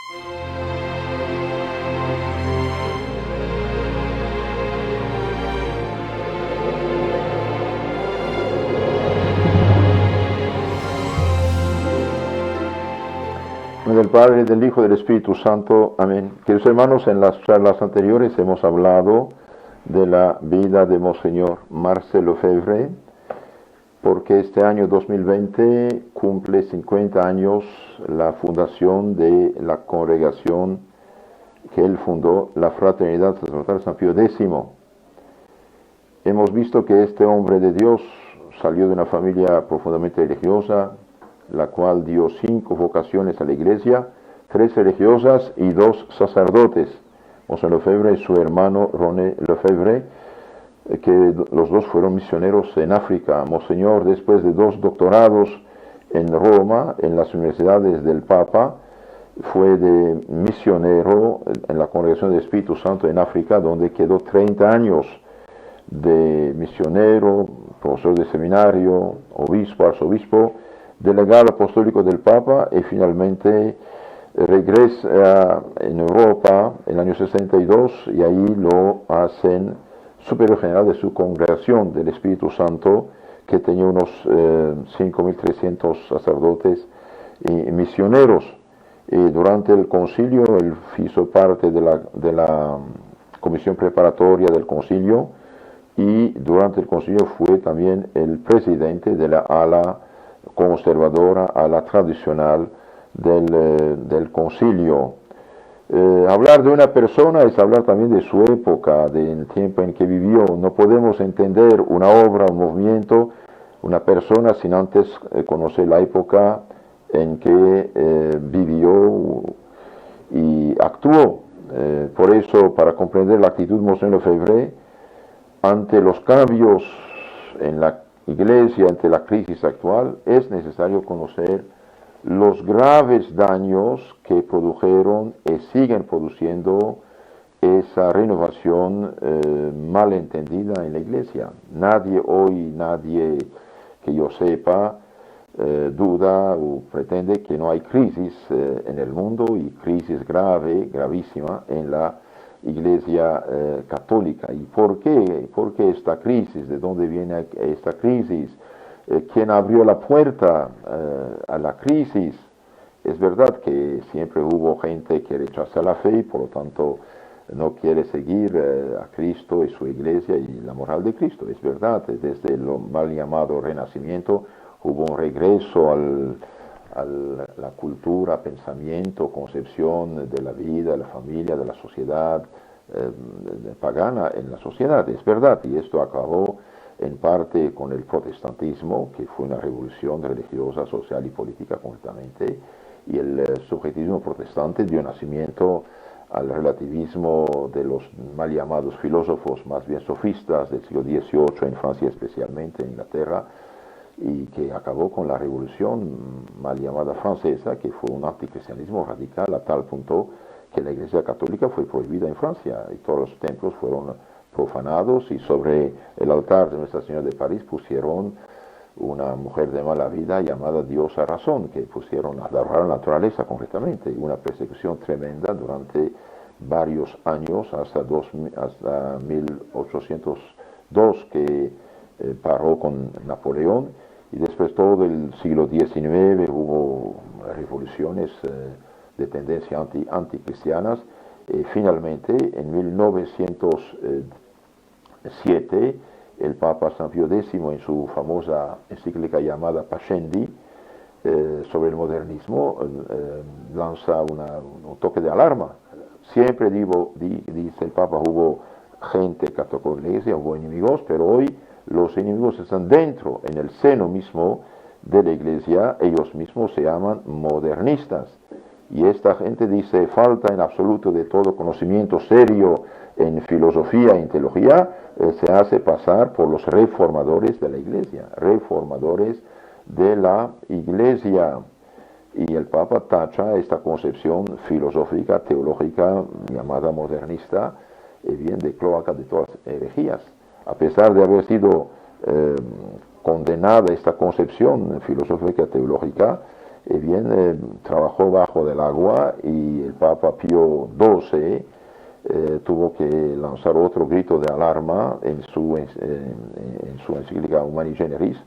Del Padre, del Hijo y del Espíritu Santo. Amén. Queridos hermanos, en las charlas anteriores hemos hablado de la vida de Monseñor Marcel Lefebvre, porque este año 2020 cumple 50 años la fundación de la congregación que él fundó, la Fraternidad Sacerdotal San Pío X. Hemos visto que este hombre de Dios salió de una familia profundamente religiosa, la cual dio 5 vocaciones a la iglesia, 3 religiosas y 2 sacerdotes. Monseñor Lefebvre y su hermano René Lefebvre, que los dos fueron misioneros en África. Monseñor, después de 2 doctorados en Roma, en las universidades del Papa, fue de misionero en la Congregación del Espíritu Santo en África, donde quedó 30 años de misionero, profesor de seminario, obispo, arzobispo, delegado apostólico del Papa, y finalmente regresa en Europa en el año 62 y ahí lo hacen superior general de su congregación del Espíritu Santo, que tenía unos 5.300 sacerdotes y misioneros. Y durante el concilio él hizo parte de la comisión preparatoria del concilio, y durante el concilio fue también el presidente de la ala conservadora, a la tradicional del concilio. Hablar de una persona es hablar también de su época, del tiempo en que vivió. No podemos entender una obra, un movimiento, una persona sin antes conocer la época en que vivió y actuó. Por eso, para comprender la actitud de Monseñor Lefebvre ante los cambios en la Iglesia, ante la crisis actual, es necesario conocer los graves daños que produjeron y siguen produciendo esa renovación malentendida en la Iglesia. Nadie hoy, nadie que yo sepa, duda o pretende que no hay crisis en el mundo, y crisis grave, gravísima en la Iglesia católica. ¿Y por qué? ¿Por qué esta crisis? ¿De dónde viene esta crisis? ¿Quién abrió la puerta a la crisis? Es verdad que siempre hubo gente que rechaza la fe y por lo tanto no quiere seguir a Cristo y su Iglesia y la moral de Cristo. Es verdad, desde el mal llamado Renacimiento hubo un regreso a la cultura, pensamiento, concepción de la vida, de la familia, de la sociedad pagana en la sociedad. Es verdad, y esto acabó en parte con el protestantismo, que fue una revolución religiosa, social y política concretamente, y el subjetivismo protestante dio nacimiento al relativismo de los mal llamados filósofos, más bien sofistas del siglo XVIII, en Francia especialmente, en Inglaterra, y que acabó con la revolución mal llamada francesa, que fue un anticristianismo radical a tal punto que la Iglesia católica fue prohibida en Francia y todos los templos fueron profanados, y sobre el altar de Nuestra Señora de París pusieron una mujer de mala vida llamada Diosa Razón, que pusieron a adorar la naturaleza concretamente, y una persecución tremenda durante varios años, hasta 1802, que paró con Napoleón. Y después todo el siglo XIX hubo revoluciones de tendencia anticristianas. Finalmente, en 1907, el Papa San Pío X, en su famosa encíclica llamada Pascendi, sobre el modernismo, lanza un toque de alarma. Siempre dice el Papa, hubo gente que atacó la Iglesia, hubo enemigos, pero hoy los enemigos están dentro, en el seno mismo de la Iglesia. Ellos mismos se llaman modernistas. Y esta gente dice, falta en absoluto de todo conocimiento serio en filosofía y en teología, se hace pasar por los reformadores de la Iglesia, reformadores de la Iglesia. Y el Papa tacha esta concepción filosófica, teológica, llamada modernista, bien de cloaca de todas las herejías. A pesar de haber sido condenada esta concepción filosófica teológica, trabajó bajo del agua y el Papa Pío XII tuvo que lanzar otro grito de alarma en su encíclica Humani Generis,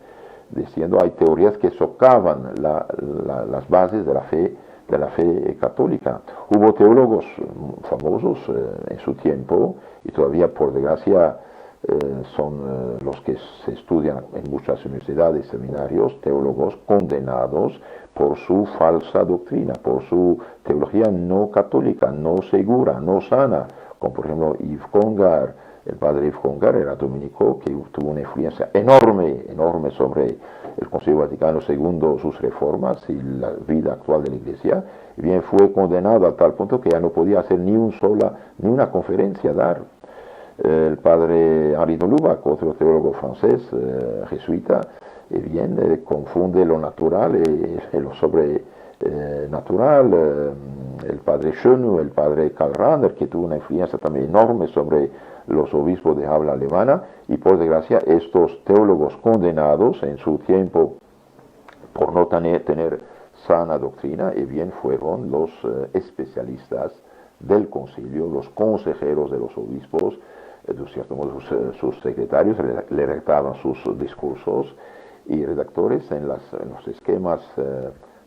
diciendo hay teorías que socavan las bases de la fe católica. Hubo teólogos famosos en su tiempo y todavía por desgracia son los que se estudian en muchas universidades, seminarios, teólogos condenados por su falsa doctrina, por su teología no católica, no segura, no sana, como por ejemplo Yves Congar. El padre Yves Congar era dominico que tuvo una influencia enorme sobre el Concilio Vaticano II, sus reformas y la vida actual de la Iglesia. Y bien, fue condenado a tal punto que ya no podía hacer ni una conferencia dar. El padre Henri de Lubac, otro teólogo francés, jesuita, confunde lo natural y lo sobrenatural. El padre Schönu, el padre Karl Rahner, que tuvo una influencia también enorme sobre los obispos de habla alemana, y por desgracia estos teólogos condenados en su tiempo por no tener sana doctrina, fueron los especialistas del concilio, los consejeros de los obispos, de cierto modo sus secretarios le redactaban sus discursos y redactores en los esquemas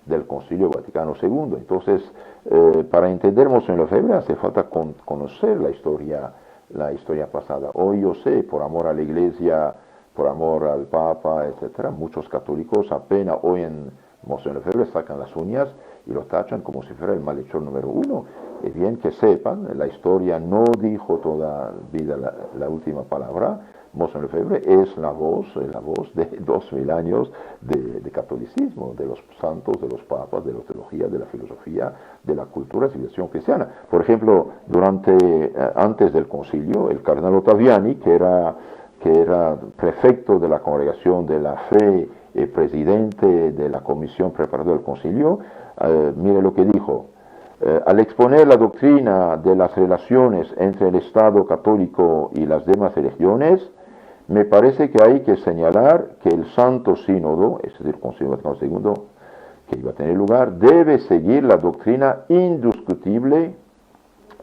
del Concilio Vaticano II. Entonces, para entender Monseñor Lefebvre hace falta conocer la historia pasada. Hoy yo sé, por amor a la Iglesia, por amor al Papa, etcétera, muchos católicos apenas oyen Monseñor Lefebvre sacan las uñas y lo tachan como si fuera el malhechor número uno. Es bien que sepan, la historia no dijo toda vida la última palabra. Monseñor Lefebvre es la voz de 2000 años de catolicismo, de los santos, de los papas, de la teología, de la filosofía, de la cultura y civilización cristiana. Por ejemplo, antes del concilio, el cardenal Ottaviani, que era prefecto de la Congregación de la Fe, presidente de la comisión preparadora del concilio, mire lo que dijo. Al exponer la doctrina de las relaciones entre el Estado católico y las demás religiones, me parece que hay que señalar que el Santo Sínodo, es decir, el Concilio Vaticano II, que iba a tener lugar, debe seguir la doctrina indiscutible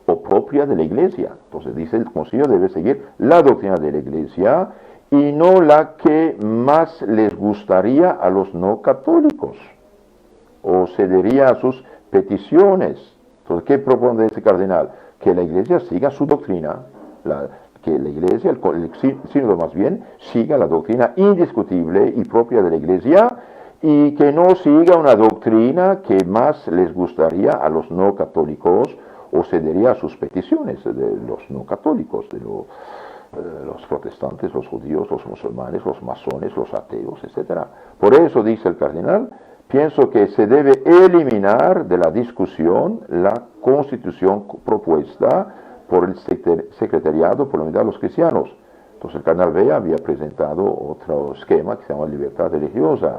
o propia de la Iglesia. Entonces dice, el Concilio debe seguir la doctrina de la Iglesia y no la que más les gustaría a los no católicos, o cedería a sus peticiones. Entonces, ¿qué propone ese cardenal? Que la Iglesia siga su doctrina, que la Iglesia, el sínodo más bien, siga la doctrina indiscutible y propia de la Iglesia, y que no siga una doctrina que más les gustaría a los no católicos o cedería a sus peticiones de los no católicos, de los protestantes, los judíos, los musulmanes, los masones, los ateos, etc. Por eso, dice el cardenal, pienso que se debe eliminar de la discusión la constitución propuesta por el Secretariado por la Unidad de los Cristianos. Entonces el cardenal Bea había presentado otro esquema que se llama libertad religiosa,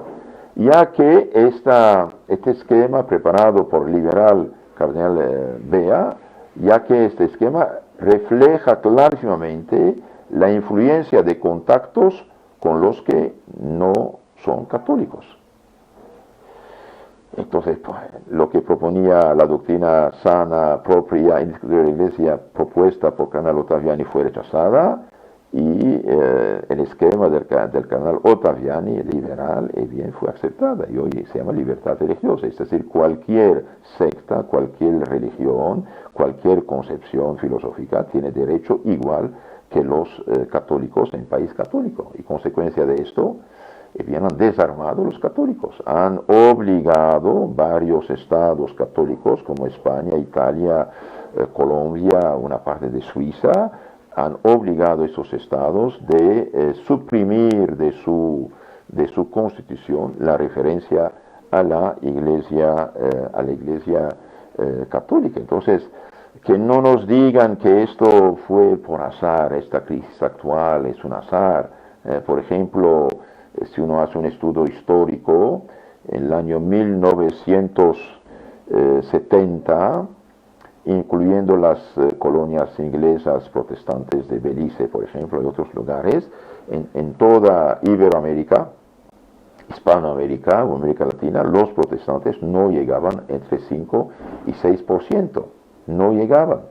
ya que este esquema preparado por el liberal cardenal Bea, ya que este esquema refleja clarísimamente la influencia de contactos con los que no son católicos. Entonces, lo que proponía la doctrina sana, propia, indiscutible de la Iglesia, propuesta por cardenal Ottaviani, fue rechazada, y el esquema del cardenal Ottaviani, liberal, fue aceptada, y hoy se llama libertad religiosa, es decir, cualquier secta, cualquier religión, cualquier concepción filosófica tiene derecho igual que los católicos en país católico, y consecuencia de esto, han desarmado los católicos, han obligado varios estados católicos como España, Italia, Colombia, una parte de Suiza, han obligado a estos estados de suprimir de su constitución la referencia a la Iglesia católica. Entonces, que no nos digan que esto fue por azar, esta crisis actual es un azar. Por ejemplo, si uno hace un estudio histórico, en el año 1970, incluyendo las colonias inglesas protestantes de Belice, por ejemplo, y otros lugares, en toda Iberoamérica, Hispanoamérica o América Latina, los protestantes no llegaban entre 5 y 6%, no llegaban.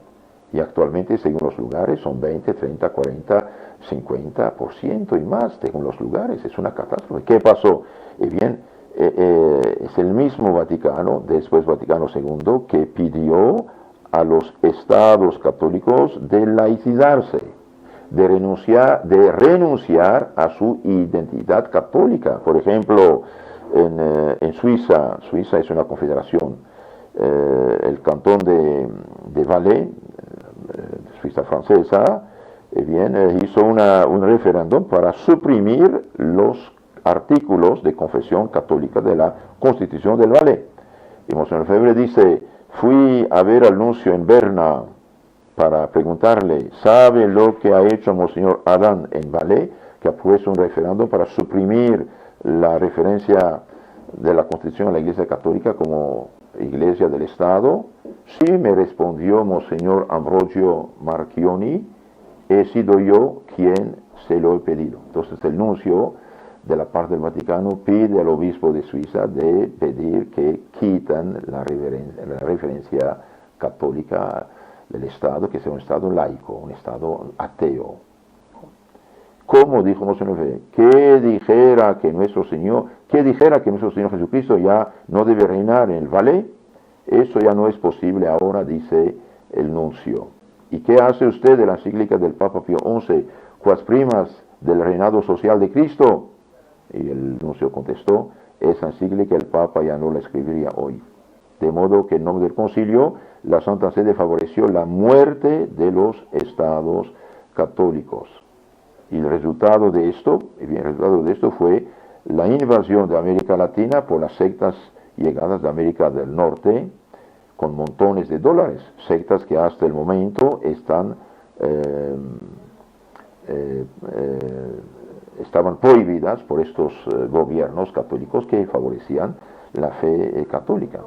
Y actualmente, según los lugares, son 20, 30, 40, 50% y más, según los lugares. Es una catástrofe. ¿Qué pasó? Bien, es el mismo Vaticano, después Vaticano II, que pidió a los estados católicos de laicizarse, de renunciar a su identidad católica. Por ejemplo, en Suiza es una confederación, el cantón de Valais, Suiza francesa, hizo un referéndum para suprimir los artículos de confesión católica de la Constitución del Valais. Y Monseñor Lefebvre dice, fui a ver al nuncio en Berna para preguntarle, ¿sabe lo que ha hecho Monseñor Adán en Valais? Que ha puesto un referéndum para suprimir la referencia de la Constitución a la Iglesia Católica como Iglesia del Estado. Sí, me respondió Monseñor Ambrogio Marchioni, he sido yo quien se lo he pedido. Entonces el nuncio de la parte del Vaticano pide al obispo de Suiza de pedir que quitan la referencia católica del Estado, que sea un Estado laico, un Estado ateo. ¿Cómo dijo Monseñor Lefebvre? Que dijera que nuestro Señor Jesucristo ya no debe reinar en el Valais? Eso ya no es posible ahora, dice el nuncio. ¿Y qué hace usted de la encíclica del Papa Pío XI, Quas primas del reinado social de Cristo? Y el nuncio contestó, esa encíclica el Papa ya no la escribiría hoy. De modo que en nombre del concilio, la Santa Sede favoreció la muerte de los estados católicos. Y el resultado de esto fue la invasión de América Latina por las sectas llegadas de América del Norte, con montones de dólares, sectas que hasta el momento estaban prohibidas por estos gobiernos católicos que favorecían la fe católica.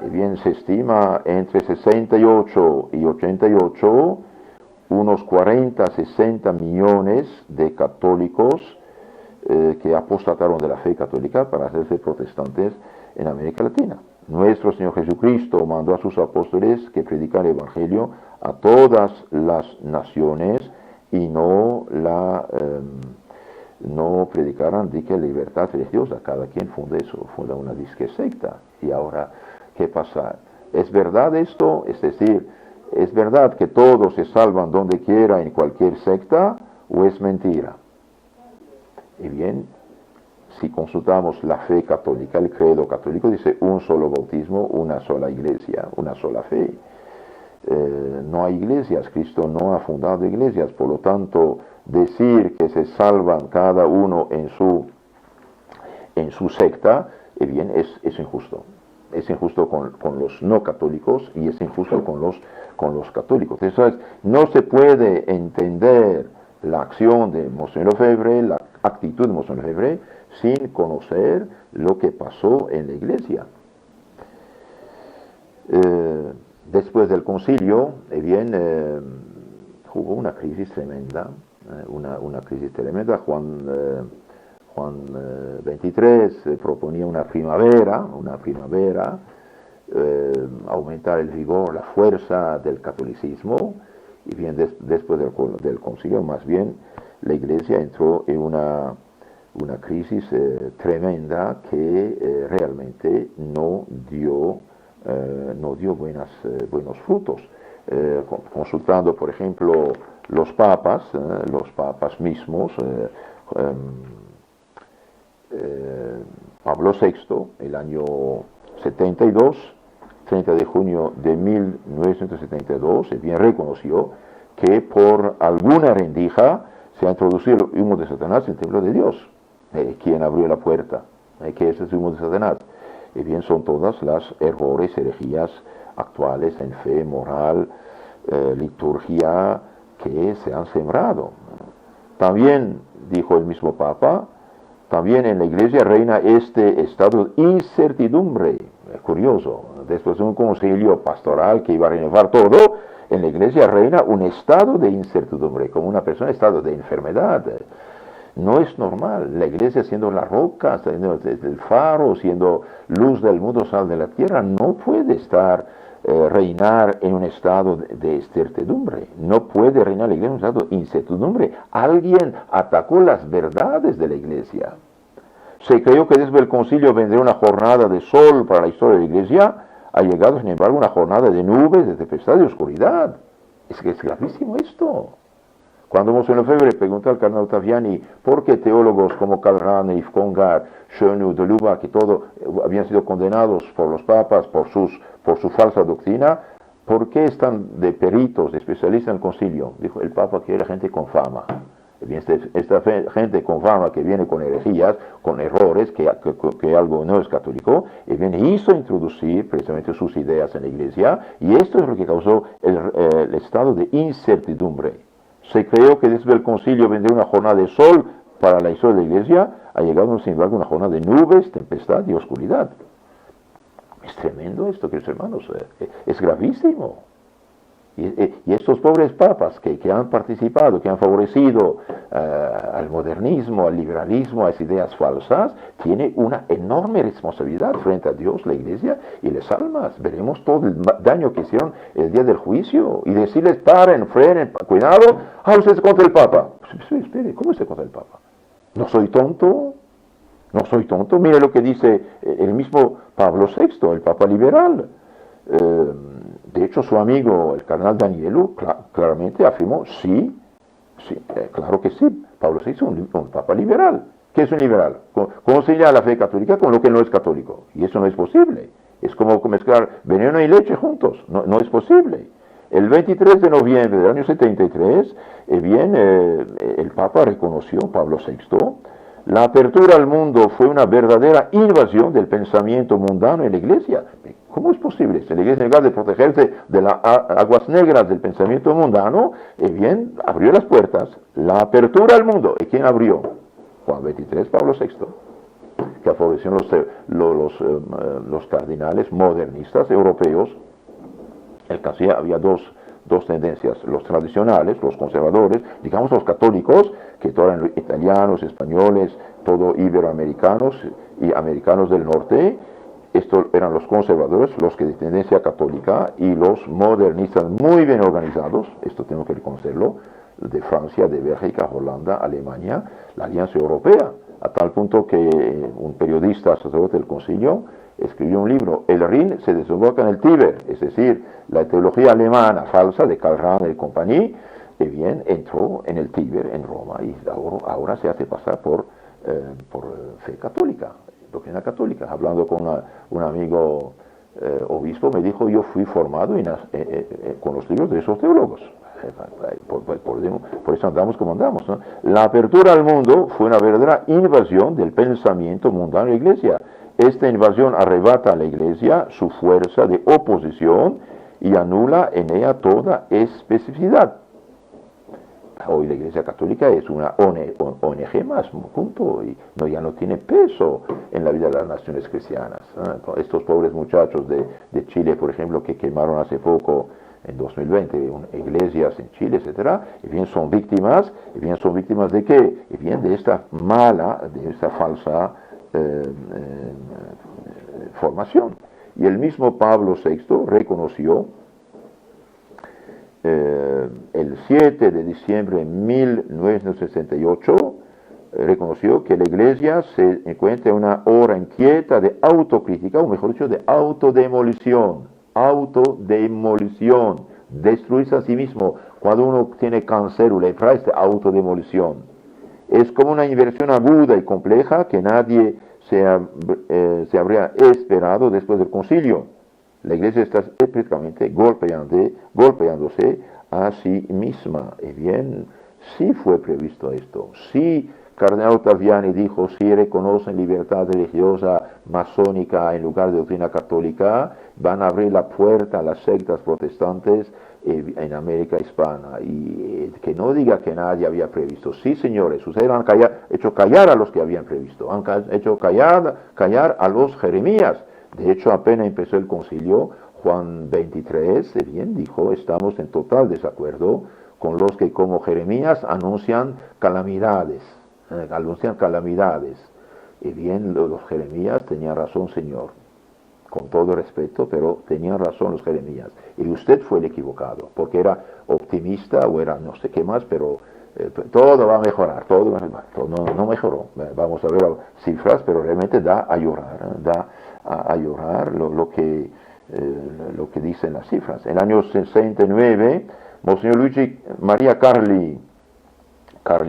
Y bien, se estima entre 68 y 88 unos 40, 60 millones de católicos que apostataron de la fe católica para hacerse protestantes en América Latina. Nuestro Señor Jesucristo mandó a sus apóstoles que predicaran el Evangelio a todas las naciones y no predicaran la libertad religiosa. Cada quien funda una disque secta. Y ahora, ¿qué pasa? ¿Es verdad esto? Es decir, ¿es verdad que todos se salvan donde quiera en cualquier secta o es mentira? Y bien, si consultamos la fe católica, el credo católico dice un solo bautismo, una sola iglesia, una sola fe. No hay iglesias, Cristo no ha fundado iglesias, por lo tanto, decir que se salvan cada uno en su secta, bien, es injusto. Es injusto con los no católicos y es injusto con los católicos. Entonces, no se puede entender la acción de Monseñor Lefebvre, la actitud de Monseñor Lefebvre, sin conocer lo que pasó en la iglesia. Después del concilio, hubo una crisis tremenda, una crisis tremenda. Juan XXIII proponía una primavera, aumentar el vigor, la fuerza del catolicismo, y bien, después del concilio, más bien, la iglesia entró en una crisis tremenda que realmente no dio buenos frutos. Consultando, por ejemplo, los papas mismos, Pablo VI, el año 72, 30 de junio de 1972, bien reconoció que por alguna rendija se ha introducido el humo de Satanás en el templo de Dios. ¿Quién abrió la puerta? ¿Qué es el humo de Satanás? Bien, son todas las errores, herejías actuales en fe, moral, liturgia, que se han sembrado. También, dijo el mismo Papa, también en la iglesia reina este estado de incertidumbre. Es curioso, después de un concilio pastoral que iba a renovar todo, en la iglesia reina un estado de incertidumbre, como una persona en estado de enfermedad. No es normal. La iglesia siendo la roca, siendo el faro, siendo luz del mundo, sal de la tierra, no puede estar, reinar en un estado de incertidumbre. No puede reinar la iglesia en un estado de incertidumbre. Alguien atacó las verdades de la iglesia. Se creyó que desde el concilio vendría una jornada de sol para la historia de la iglesia. Ha llegado, sin embargo, una jornada de nubes, de tempestad, de oscuridad. Es que es gravísimo esto. Cuando Monseñor Lefebvre preguntó al cardenal Ottaviani por qué teólogos como Karl Rahner, Congar, Schöne, de Lubac, que todo habían sido condenados por los papas por su falsa doctrina, ¿por qué están de peritos, de especialistas en el concilio? Dijo, el papa quiere gente con fama. Bien, esta gente con fama que viene con herejías, con errores, que algo no es católico, y bien, hizo introducir precisamente sus ideas en la iglesia, y esto es lo que causó el estado de incertidumbre. Se creyó que desde el concilio vendría una jornada de sol para la historia de la iglesia, ha llegado sin embargo una jornada de nubes, tempestad y oscuridad. Es tremendo esto, queridos hermanos, es gravísimo. Y estos pobres papas que han participado, que han favorecido al modernismo, al liberalismo, a esas ideas falsas, tienen una enorme responsabilidad frente a Dios, la iglesia y las almas. Veremos todo el daño que hicieron el día del juicio y decirles, paren, frenen, cuidado, usted es contra el papa. Pues, espere, ¿cómo es contra el papa? No soy tonto. No soy tonto. Mire lo que dice el mismo Pablo VI, el papa liberal. De hecho, su amigo, el cardenal Danielu, claramente afirmó, sí, claro que sí, Pablo VI es un papa liberal. ¿Qué es un liberal? Concilia la fe católica con lo que no es católico. Y eso no es posible. Es como mezclar veneno y leche juntos. No es posible. El 23 de noviembre del año 73, el Papa reconoció, Pablo VI, la apertura al mundo fue una verdadera invasión del pensamiento mundano en la iglesia. ¿Cómo es posible? Si la iglesia, en lugar de protegerse de las aguas negras del pensamiento mundano, abrió las puertas. La apertura al mundo. ¿Y quién abrió? Juan 23, Pablo VI, que favoreció los cardinales modernistas europeos. Había dos tendencias, los tradicionales, los conservadores, digamos los católicos, que todos eran italianos, españoles, todo iberoamericanos y americanos del norte. Estos eran los conservadores, los que de tendencia católica, y los modernistas muy bien organizados, esto tengo que reconocerlo, de Francia, de Bélgica, Holanda, Alemania, la Alianza Europea, a tal punto que un periodista, sacerdote del concilio, escribió un libro, El Rin se desemboca en el Tíber, es decir, la teología alemana falsa de Karl Rahner y compañía, entró en el Tíber, en Roma, y ahora se hace pasar por fe católica, doctrina católica. Hablando con un amigo obispo, me dijo, yo fui formado con los libros de esos teólogos. Por eso andamos como andamos, ¿no? La apertura al mundo fue una verdadera invasión del pensamiento mundano de la iglesia. Esta invasión arrebata a la iglesia su fuerza de oposición y anula en ella toda especificidad. Hoy la iglesia católica es una ONG más, punto, y ya no tiene peso en la vida de las naciones cristianas. Estos pobres muchachos de Chile, por ejemplo, que quemaron hace poco, en 2020, iglesias en Chile, etcétera, son víctimas de qué? De esta falsa formación. Y el mismo Pablo VI reconoció el 7 de diciembre de 1968, reconoció que la iglesia se encuentra en una hora inquieta de autocrítica, o mejor dicho, de autodemolición, destruirse a sí mismo. Cuando uno tiene cáncer, lepra, es autodemolición. Es como una inversión aguda y compleja que nadie se habría esperado después del concilio. La iglesia está prácticamente golpeándose a sí misma. Sí fue previsto esto. Sí, Cardenal Ottaviani dijo, si reconocen libertad religiosa masónica en lugar de doctrina católica, van a abrir la puerta a las sectas protestantes en América Hispana. Y que no diga que nadie había previsto. Sí, señores, ustedes han hecho callar a los que habían previsto, han hecho callar a los Jeremías. De hecho, apenas empezó el concilio, Juan 23, dijo, estamos en total desacuerdo con los que como Jeremías anuncian calamidades. anuncian calamidades. Y bien, los Jeremías tenían razón, Señor, con todo respeto, pero tenían razón los Jeremías. Y usted fue el equivocado, porque era optimista o era no sé qué más, pero todo va a mejorar, todo va a mejorar. No mejoró. Vamos a ver cifras, pero realmente da a llorar lo que dicen las cifras. En el año 69, Monseñor Luigi Maria Carli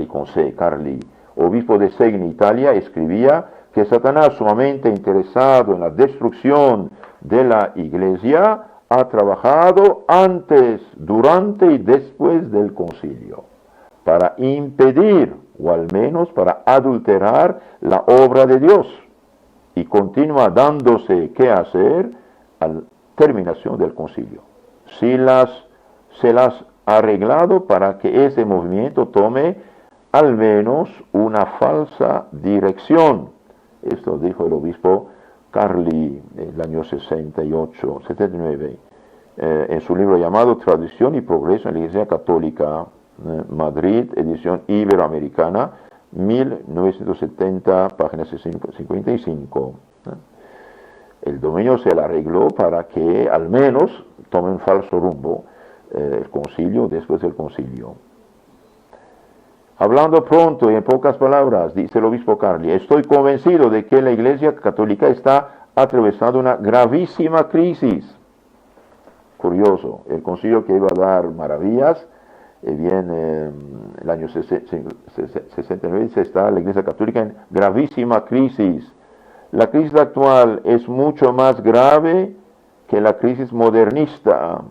con C, Carli, obispo de Segni, Italia, escribía que Satanás, sumamente interesado en la destrucción de la iglesia, ha trabajado antes, durante y después del concilio para impedir, o al menos para adulterar, la obra de Dios, y continúa dándose qué hacer a la terminación del concilio. Se las ha arreglado para que ese movimiento tome al menos una falsa dirección. Esto dijo el obispo Carli en el año 79, en su libro llamado Tradición y Progreso en la Iglesia Católica, Madrid, edición iberoamericana, 1970, página 55. El dominio se le arregló para que al menos tome un falso rumbo el concilio después del concilio. Hablando pronto y en pocas palabras, dice el obispo Carli, estoy convencido de que la Iglesia Católica está atravesando una gravísima crisis. Curioso, el concilio que iba a dar maravillas, el año 69 está la Iglesia Católica en gravísima crisis. La crisis actual es mucho más grave que la crisis modernista,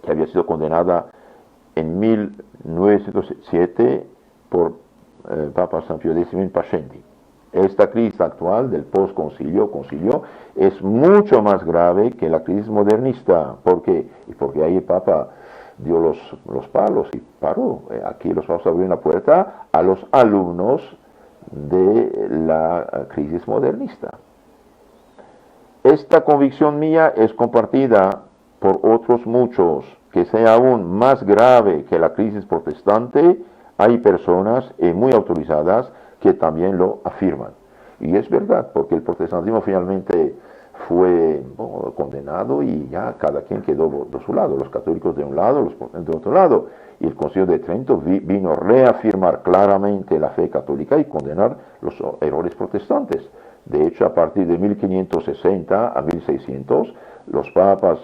que había sido condenada en 1907 por Papa San Pío X in Pascendi. Esta crisis actual del post-concilio, es mucho más grave que la crisis modernista. ¿Por qué? Y porque ahí el Papa dio los palos y paró. Aquí los papas abrieron la puerta a los alumnos de la crisis modernista. Esta convicción mía es compartida por otros muchos. Que sea aún más grave que la crisis protestante, hay personas muy autorizadas que también lo afirman. Y es verdad, porque el protestantismo finalmente fue condenado y ya cada quien quedó de su lado, los católicos de un lado, los protestantes de otro lado. Y el Concilio de Trento vino a reafirmar claramente la fe católica y condenar los errores protestantes. De hecho, a partir de 1560 a 1600, los papas,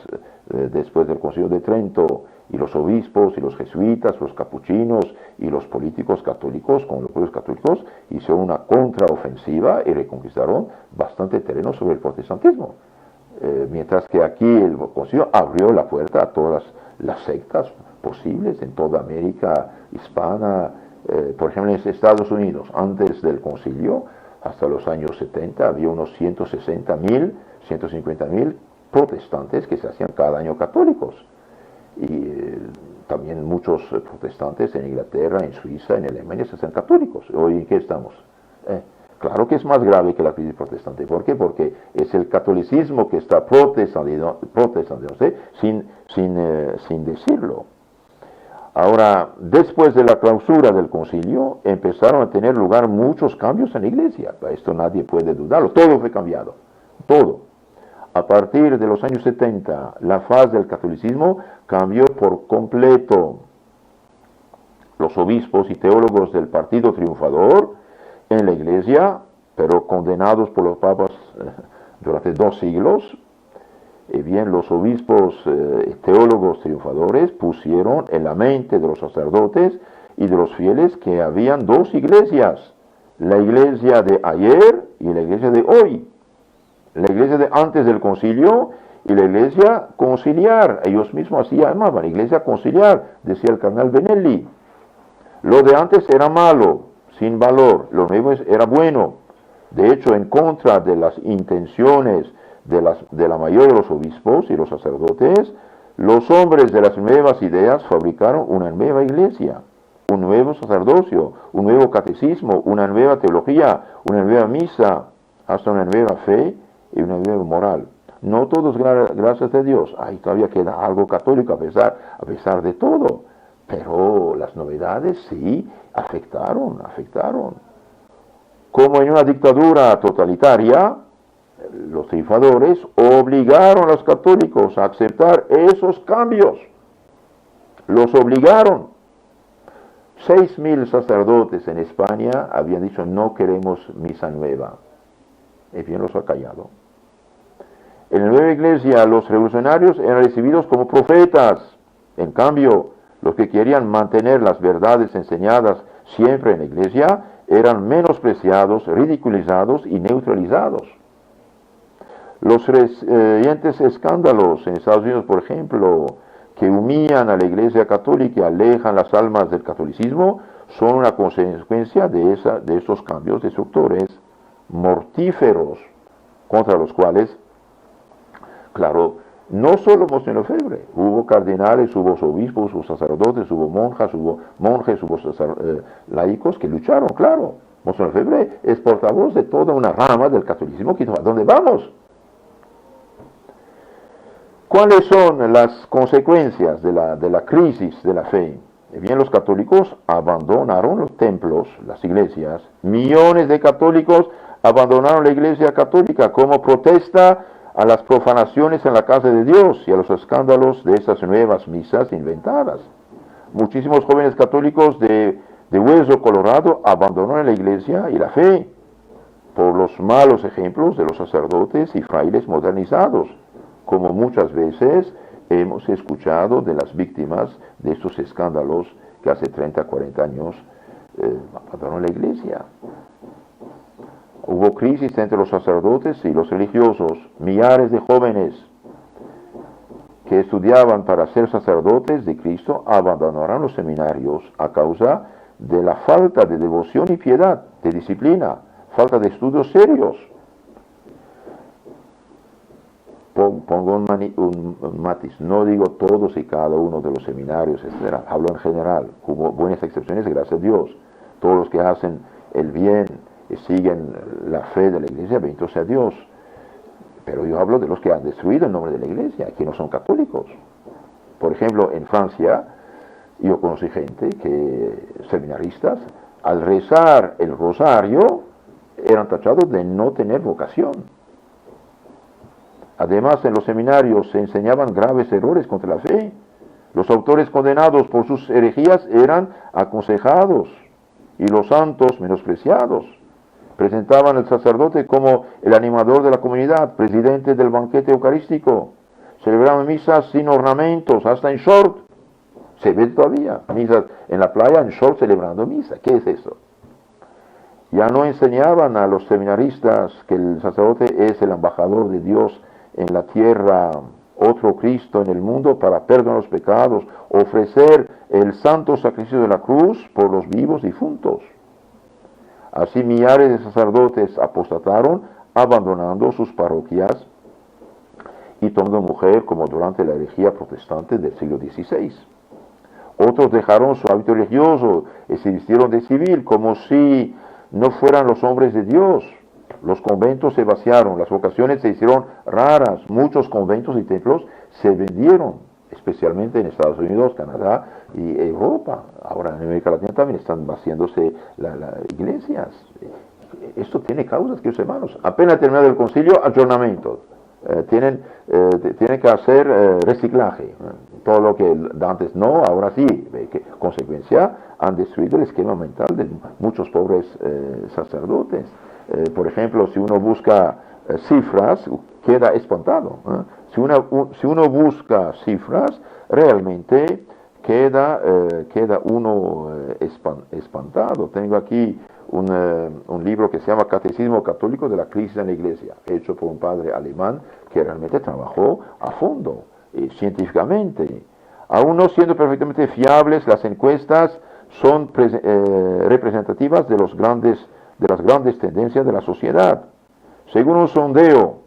después del Concilio de Trento, y los obispos y los jesuitas, los capuchinos y los políticos católicos, como los pueblos católicos, hicieron una contraofensiva y reconquistaron bastante terreno sobre el protestantismo. Mientras que aquí el concilio abrió la puerta a todas las sectas posibles en toda América hispana. Por ejemplo, en Estados Unidos, antes del concilio, hasta los años 70, había unos 160.000, 150.000 protestantes que se hacían cada año católicos. Y también muchos protestantes en Inglaterra, en Suiza, en Alemania se hacen católicos. Hoy, ¿en qué estamos? Claro que es más grave que la crisis protestante. ¿Por qué? Porque es el catolicismo que está protestantándose sin decirlo. Ahora, después de la clausura del concilio, empezaron a tener lugar muchos cambios en la iglesia. Esto nadie puede dudarlo. Todo fue cambiado. Todo. A partir de los años 70, la faz del catolicismo cambió por completo. Los obispos y teólogos del partido triunfador en la iglesia, pero condenados por los papas durante 2 siglos, bien, los obispos y teólogos triunfadores pusieron en la mente de los sacerdotes y de los fieles que habían 2 iglesias, la iglesia de ayer y la iglesia de hoy. La iglesia de antes del concilio y la iglesia conciliar. Ellos mismos así llamaban, iglesia conciliar, decía el cardenal Benelli. Lo de antes era malo, sin valor. Lo nuevo era bueno. De hecho, en contra de las intenciones de la mayoría de los obispos y los sacerdotes, los hombres de las nuevas ideas fabricaron una nueva iglesia, un nuevo sacerdocio, un nuevo catecismo, una nueva teología, una nueva misa, hasta una nueva fe y una nueva moral. No todos, gracias a Dios. Ahí todavía queda algo católico a pesar de todo. Pero las novedades sí afectaron. Como en una dictadura totalitaria, los triunfadores obligaron a los católicos a aceptar esos cambios. Los obligaron. 6.000 sacerdotes en España habían dicho no queremos misa nueva. Y bien los ha callado. En la nueva iglesia los revolucionarios eran recibidos como profetas. En cambio, los que querían mantener las verdades enseñadas siempre en la iglesia eran menospreciados, ridiculizados y neutralizados. Los recientes escándalos en Estados Unidos, por ejemplo, que humillan a la iglesia católica y alejan las almas del catolicismo, son una consecuencia de esos cambios destructores mortíferos contra los cuales, claro, no solo Monseñor Lefebvre, hubo cardenales, hubo obispos, hubo sacerdotes, hubo monjas, hubo monjes, hubo laicos que lucharon, claro. Monseñor Lefebvre es portavoz de toda una rama del catolicismo que ¿a dónde vamos? ¿Cuáles son las consecuencias de la crisis de la fe? Bien, los católicos abandonaron los templos, las iglesias. Millones de católicos abandonaron la iglesia católica como protesta a las profanaciones en la casa de Dios y a los escándalos de esas nuevas misas inventadas. Muchísimos jóvenes católicos de hueso colorado abandonaron la iglesia y la fe por los malos ejemplos de los sacerdotes y frailes modernizados, como muchas veces hemos escuchado de las víctimas de estos escándalos que hace 30, 40 años abandonaron la iglesia. Hubo crisis entre los sacerdotes y los religiosos. Millares de jóvenes que estudiaban para ser sacerdotes de Cristo abandonaron los seminarios a causa de la falta de devoción y piedad, de disciplina, falta de estudios serios. Pongo un matiz, no digo todos y cada uno de los seminarios, etc. Hablo en general, hubo buenas excepciones, gracias a Dios. Todos los que hacen el bien y siguen la fe de la iglesia, bendito sea Dios. Pero yo hablo de los que han destruido el nombre de la iglesia, que no son católicos. Por ejemplo, en Francia, yo conocí gente seminaristas, al rezar el rosario, eran tachados de no tener vocación. Además, en los seminarios se enseñaban graves errores contra la fe. Los autores condenados por sus herejías eran aconsejados y los santos menospreciados. Presentaban al sacerdote como el animador de la comunidad, presidente del banquete eucarístico. Celebraban misas sin ornamentos, hasta en short. Se ve todavía misas en la playa en short celebrando misa. ¿Qué es eso? Ya no enseñaban a los seminaristas que el sacerdote es el embajador de Dios en la tierra, otro Cristo en el mundo para perdonar los pecados, ofrecer el santo sacrificio de la cruz por los vivos difuntos. Así millares de sacerdotes apostataron, abandonando sus parroquias y tomando mujer como durante la herejía protestante del siglo XVI. Otros dejaron su hábito religioso y se vistieron de civil como si no fueran los hombres de Dios. Los conventos se vaciaron, las vocaciones se hicieron raras, muchos conventos y templos se vendieron, especialmente en Estados Unidos, Canadá y Europa. Ahora en América Latina también están vaciándose las iglesias. Esto tiene causas, queridos hermanos. Apenas terminado el concilio, ayornamiento. Tienen que hacer reciclaje. Todo lo que antes no, ahora sí. ¿Qué consecuencia? Han destruido el esquema mental de muchos pobres sacerdotes. Por ejemplo, si uno busca cifras, queda espantado. Si uno busca cifras, realmente queda uno espantado. Tengo aquí un libro que se llama Catecismo Católico de la Crisis en la Iglesia, hecho por un padre alemán que realmente trabajó a fondo, científicamente. Aún no siendo perfectamente fiables, las encuestas son representativas de las grandes tendencias de la sociedad. Según un sondeo,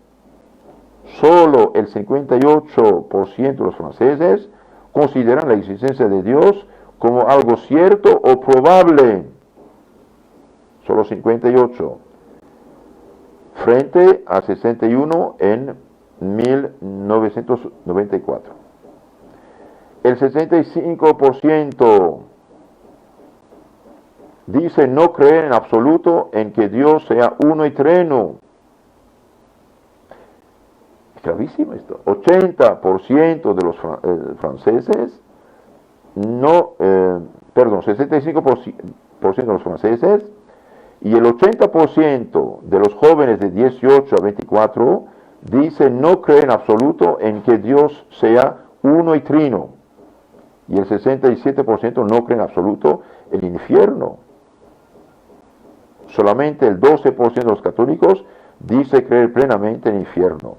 solo el 58% de los franceses consideran la existencia de Dios como algo cierto o probable. Solo 58, frente a 61 en 1994. El 65% dice no creer en absoluto en que Dios sea uno y trino. Es gravísimo esto. 80% de los franceses no, 65% de los franceses y el 80% de los jóvenes de 18 a 24 dicen no creer en absoluto en que Dios sea uno y trino. Y el 67% no cree en absoluto en el infierno. Solamente el 12% de los católicos dice creer plenamente en el infierno.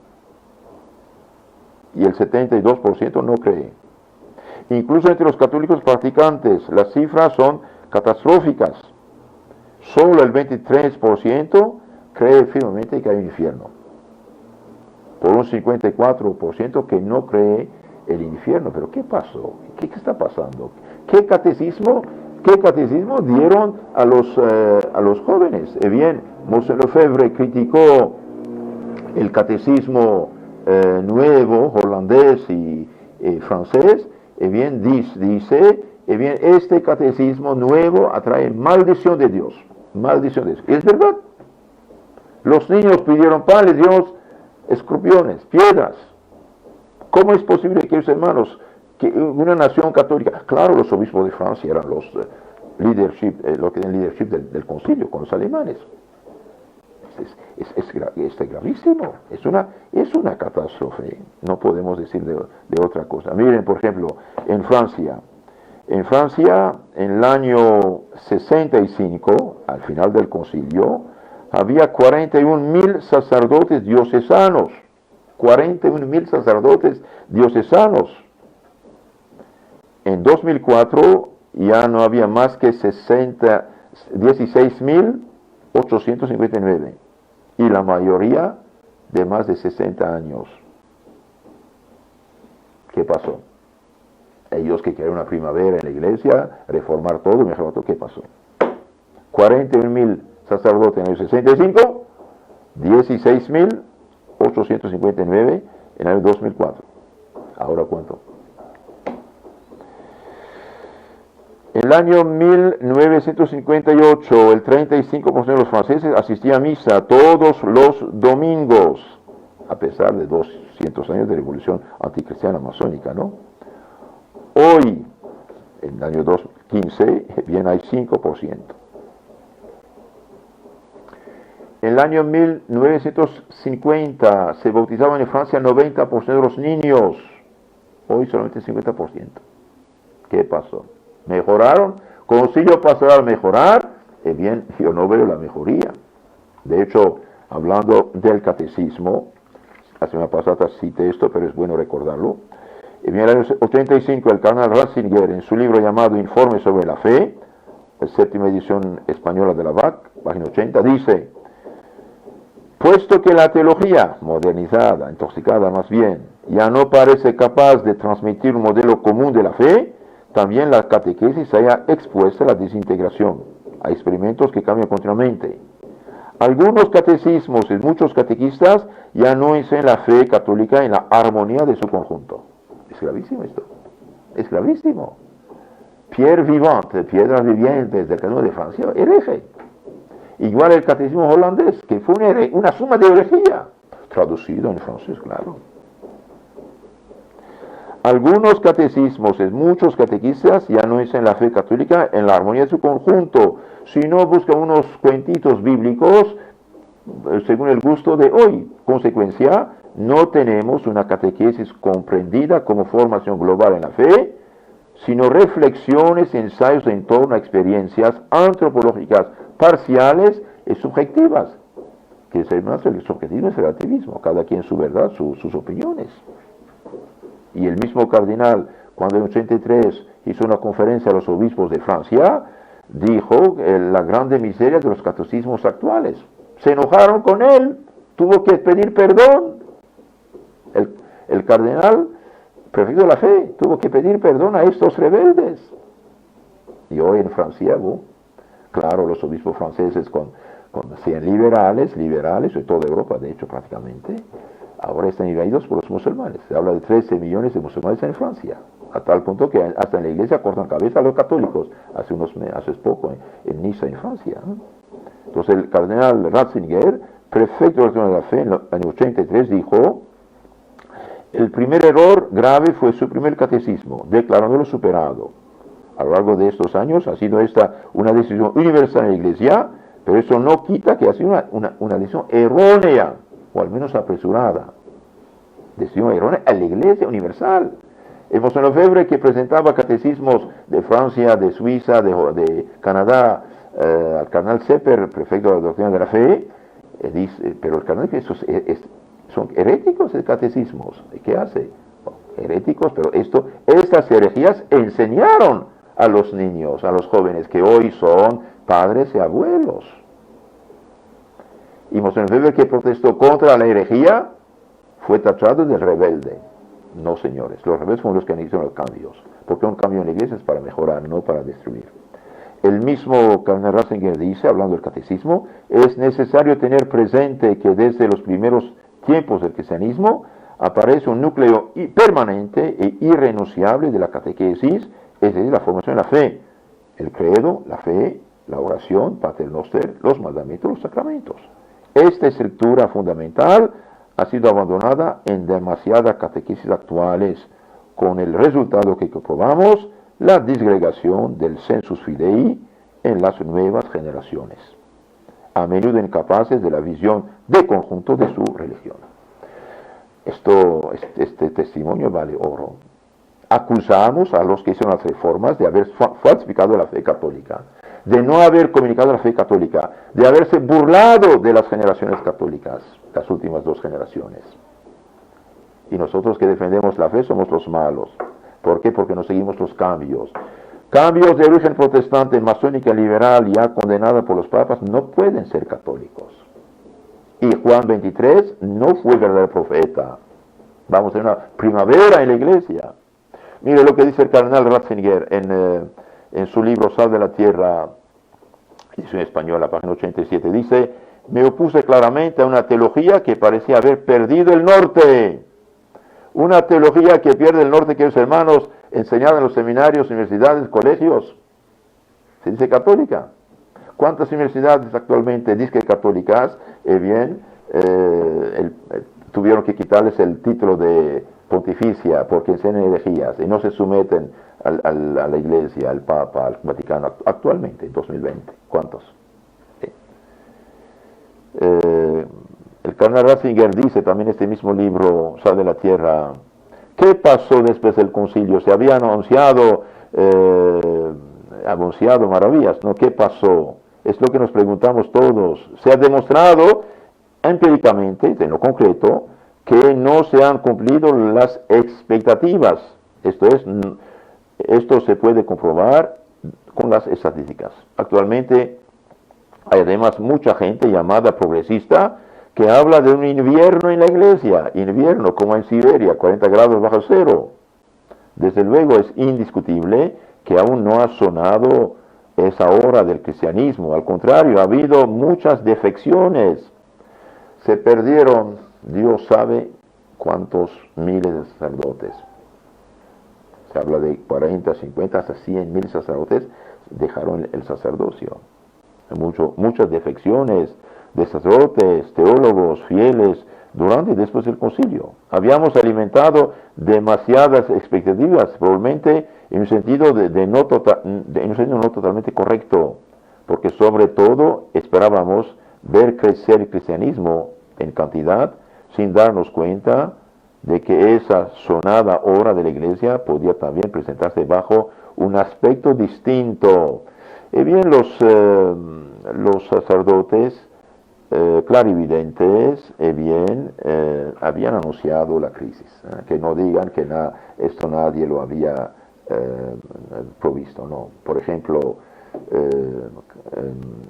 Y el 72% no cree. Incluso entre los católicos practicantes, las cifras son catastróficas. Solo el 23% cree firmemente que hay un infierno. Por un 54% que no cree el infierno. ¿Pero qué pasó? ¿Qué está pasando? ¿Qué catecismo dieron a los jóvenes? Bien, Monseigneur Lefebvre criticó el catecismo nuevo, holandés y francés. Bien, dice, bien, este catecismo nuevo atrae maldición de Dios. Maldición de Dios. Es verdad. Los niños pidieron pan, les dio escorpiones, piedras. ¿Cómo es posible, queridos hermanos, que una nación católica, claro, los obispos de Francia eran los leadership del concilio con los alemanes? Es gravísimo, es una catástrofe, no podemos decir de otra cosa. Miren, por ejemplo, en Francia, en el año 65, al final del concilio, había 41.000 sacerdotes diocesanos. 41.000 sacerdotes diocesanos. En 2004 ya no había más que 16.859 y la mayoría de más de 60 años. ¿Qué pasó? Ellos que querían una primavera en la iglesia, reformar todo, mejorar todo, ¿qué pasó? 41.000 sacerdotes en el 65, 16.859 en el 2004. ¿Ahora cuánto? En el año 1958, el 35% de los franceses asistían a misa todos los domingos, a pesar de 200 años de revolución anticristiana masónica, ¿no? Hoy, en el año 2015, bien hay 5%. En el año 1950 se bautizaban en Francia 90% de los niños. Hoy solamente 50%. ¿Qué pasó? ¿Mejoraron? ¿Concilio pastoral mejorar? Bien, yo no veo la mejoría. De hecho, hablando del catecismo, la semana pasada cité esto, pero es bueno recordarlo. En el año 85, el cardenal Ratzinger, en su libro llamado Informe sobre la Fe, la séptima edición española de la BAC, página 80, dice: puesto que la teología, modernizada, intoxicada más bien, ya no parece capaz de transmitir un modelo común de la fe, también la catequesis se haya expuesta a la desintegración, a experimentos que cambian continuamente. Algunos catecismos y muchos catequistas ya no enseñan la fe católica en la armonía de su conjunto. Es gravísimo esto. Es gravísimo. Pierre Vivant, piedras vivientes del Canon de Francia, hereje. Igual el catecismo holandés, que fue una suma de herejía, traducido en francés, claro. Algunos catecismos, muchos catequistas ya no dicen la fe católica en la armonía de su conjunto, sino buscan unos cuentitos bíblicos según el gusto de hoy. Consecuencia, no tenemos una catequesis comprendida como formación global en la fe, sino reflexiones y ensayos en torno a experiencias antropológicas parciales y subjetivas. Que el subjetivismo es relativismo, cada quien su verdad, sus opiniones. Y el mismo cardenal, cuando en 83 hizo una conferencia a los obispos de Francia, dijo la grande miseria de los catecismos actuales. Se enojaron con él, tuvo que pedir perdón. El cardenal, prefecto de la fe, tuvo que pedir perdón a estos rebeldes. Y hoy en Francia, claro, los obispos franceses sean liberales de toda Europa, de hecho prácticamente, ahora están invadidos por los musulmanes. Se habla de 13 millones de musulmanes en Francia. a tal punto que hasta en la iglesia cortan cabeza a los católicos, hace poco, en Niza, en Francia, ¿no? Entonces el cardenal Ratzinger, prefecto de la Doctrina de la Fe, en el año 83, dijo: el primer error grave fue suprimir el catecismo, declarándolo superado. A lo largo de estos años ha sido esta una decisión universal en la iglesia, pero eso no quita que ha sido una decisión errónea, o al menos apresurada. Decisión errónea a la iglesia universal. El Monseñor Lefebvre, que presentaba catecismos de Francia, de Suiza, de Canadá, al cardenal Sepper, prefecto de la Doctrina de la Fe, dice, pero el cardenal dice, son heréticos de catecismos. ¿Qué hace? Heréticos, pero estas herejías enseñaron a los niños, a los jóvenes, que hoy son padres y abuelos. Y Monseñor Lefebvre, que protestó contra la herejía, fue tachado de rebelde. No, señores, los rebeldes fueron los que hicieron los cambios, porque un cambio en la iglesia es para mejorar, no para destruir. El mismo cardenal Ratzinger dice, hablando del catecismo, es necesario tener presente que desde los primeros tiempos del cristianismo aparece un núcleo permanente e irrenunciable de la catequesis, es decir, la formación de la fe, el credo, la fe, la oración, Pater Noster, los mandamientos, los sacramentos. Esta estructura fundamental ha sido abandonada en demasiadas catequesis actuales, con el resultado que comprobamos, la disgregación del sensus fidei en las nuevas generaciones, a menudo incapaces de la visión de conjunto de su religión. Este testimonio vale oro. Acusamos a los que hicieron las reformas de haber falsificado la fe católica, de no haber comunicado la fe católica, de haberse burlado de las generaciones católicas, las últimas 2 generaciones. Y nosotros que defendemos la fe somos los malos. ¿Por qué? Porque no seguimos los cambios. Cambios de origen protestante, masónica, liberal, ya condenada por los papas, no pueden ser católicos. Y Juan 23 no fue verdadero profeta. Vamos a tener una primavera en la iglesia. Mire lo que dice el cardenal Ratzinger en su libro Sal de la Tierra, edición española, página 87. Dice: me opuse claramente a una teología que parecía haber perdido el norte. Una teología que pierde el norte, queridos hermanos, enseñada en los seminarios, universidades, colegios. Se dice católica. ¿Cuántas universidades actualmente dicen católicas? Tuvieron que quitarles el título de pontificia porque enseñan herejías y no se someten a la iglesia, al Papa, al Vaticano actualmente, en 2020. ¿Cuántos? El cardenal Ratzinger dice también en este mismo libro, Sal de la Tierra, ¿qué pasó después del concilio? Se habían anunciado maravillas, ¿no? ¿Qué pasó? Es lo que nos preguntamos todos. Se ha demostrado empíricamente, en lo concreto, que no se han cumplido las expectativas. Esto se puede comprobar con las estadísticas. Actualmente hay además mucha gente llamada progresista que habla de un invierno en la iglesia, invierno como en Siberia, 40 grados bajo cero. Desde luego es indiscutible que aún no ha sonado esa hora del cristianismo. Al contrario, ha habido muchas defecciones. Se perdieron, Dios sabe cuántos miles de sacerdotes. Se habla de 40, 50, hasta 100 mil sacerdotes dejaron el sacerdocio. Muchas defecciones de sacerdotes, teólogos, fieles, durante y después del concilio. Habíamos alimentado demasiadas expectativas, probablemente en un sentido no totalmente correcto, porque sobre todo esperábamos ver crecer el cristianismo en cantidad, sin darnos cuenta de que esa sonada hora de la iglesia podía también presentarse bajo un aspecto distinto. Bien, los sacerdotes clarividentes, habían anunciado la crisis. Que no digan que esto nadie lo había provisto, no. Por ejemplo,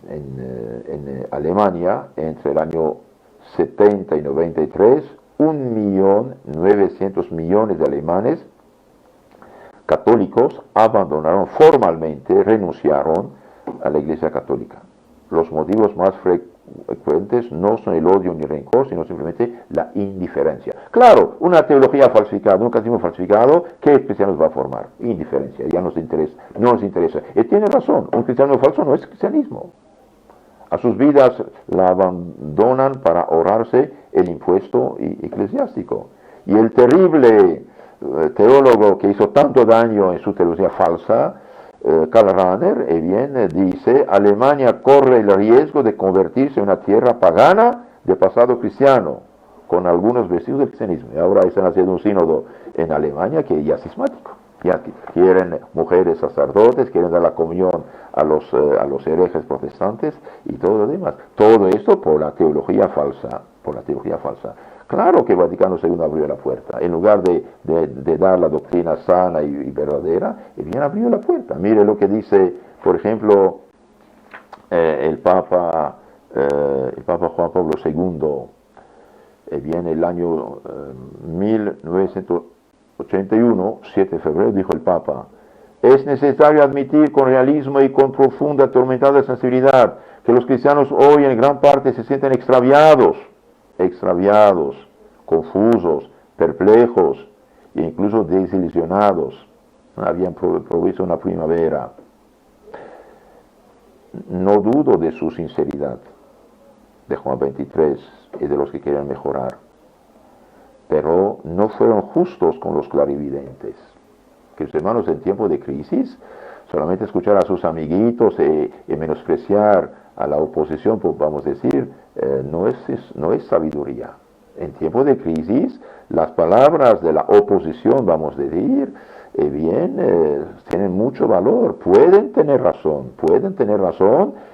en Alemania, entre el año 70 y 93, 1.900.000.000 de alemanes católicos renunciaron a la Iglesia Católica. Los motivos más fuentes no son el odio ni el rencor, sino simplemente la indiferencia. Claro, una teología falsificada, un catecismo falsificado, ¿qué cristianos va a formar? Indiferencia, ya nos interesa, no nos interesa. Y tiene razón, un cristiano falso no es cristianismo. A sus vidas la abandonan para ahorrarse el impuesto eclesiástico. Y el terrible teólogo que hizo tanto daño en su teología falsa, Karl Rahner, dice: Alemania corre el riesgo de convertirse en una tierra pagana de pasado cristiano, con algunos vestidos del cristianismo. Y ahora están haciendo un sínodo en Alemania que ya es cismático. Ya quieren mujeres sacerdotes, quieren dar la comunión a los herejes protestantes y todo lo demás. Todo esto por la teología falsa, Claro que Vaticano II abrió la puerta. En lugar de dar la doctrina sana y verdadera, bien abrió la puerta. Mire lo que dice, por ejemplo, el Papa Juan Pablo II, el año 1981, 7 de febrero, dijo el Papa: es necesario admitir con realismo y con profunda, atormentada sensibilidad que los cristianos hoy en gran parte se sienten extraviados, confusos, perplejos e incluso desilusionados. Habían provisto una primavera. No dudo de su sinceridad, de Juan 23 y de los que quieren mejorar, pero no fueron justos con los clarividentes. Que los hermanos en tiempo de crisis, solamente escuchar a sus amiguitos y menospreciar a la oposición, pues vamos a decir, no es sabiduría. En tiempo de crisis, las palabras de la oposición, vamos a decir, tienen mucho valor, pueden tener razón,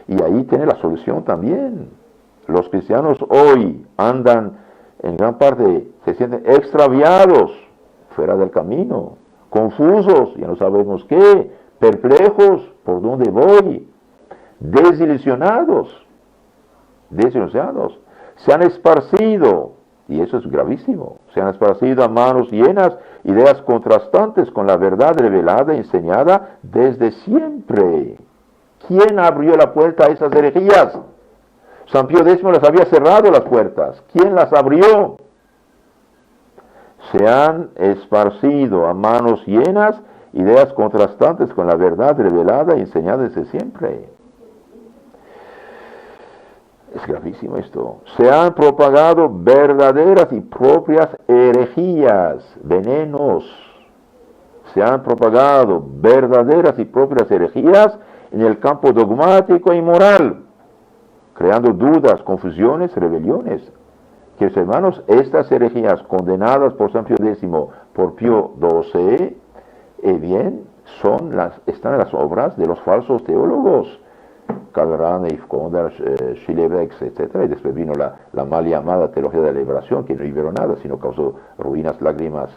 y ahí tiene la solución también. Los cristianos hoy andan, en gran parte, se sienten extraviados, fuera del camino, confusos, ya no sabemos qué, perplejos, por dónde voy, desilusionados, se han esparcido, y eso es gravísimo, se han esparcido a manos llenas ideas contrastantes con la verdad revelada y enseñada desde siempre. ¿Quién abrió la puerta a esas herejías? San Pío X las había cerrado las puertas. ¿Quién las abrió? Se han esparcido a manos llenas ideas contrastantes con la verdad revelada y enseñada desde siempre. Es gravísimo esto. Se han propagado verdaderas y propias herejías, venenos. Se han propagado verdaderas y propias herejías en el campo dogmático y moral, creando dudas, confusiones, rebeliones. Queridos hermanos, estas herejías condenadas por San Pío X, por Pío XII, están en las obras de los falsos teólogos, Karl Rahner, Yves Congar, Schillebeeckx, etc. Y después vino la mal llamada teología de la liberación, que no liberó nada, sino causó ruinas, lágrimas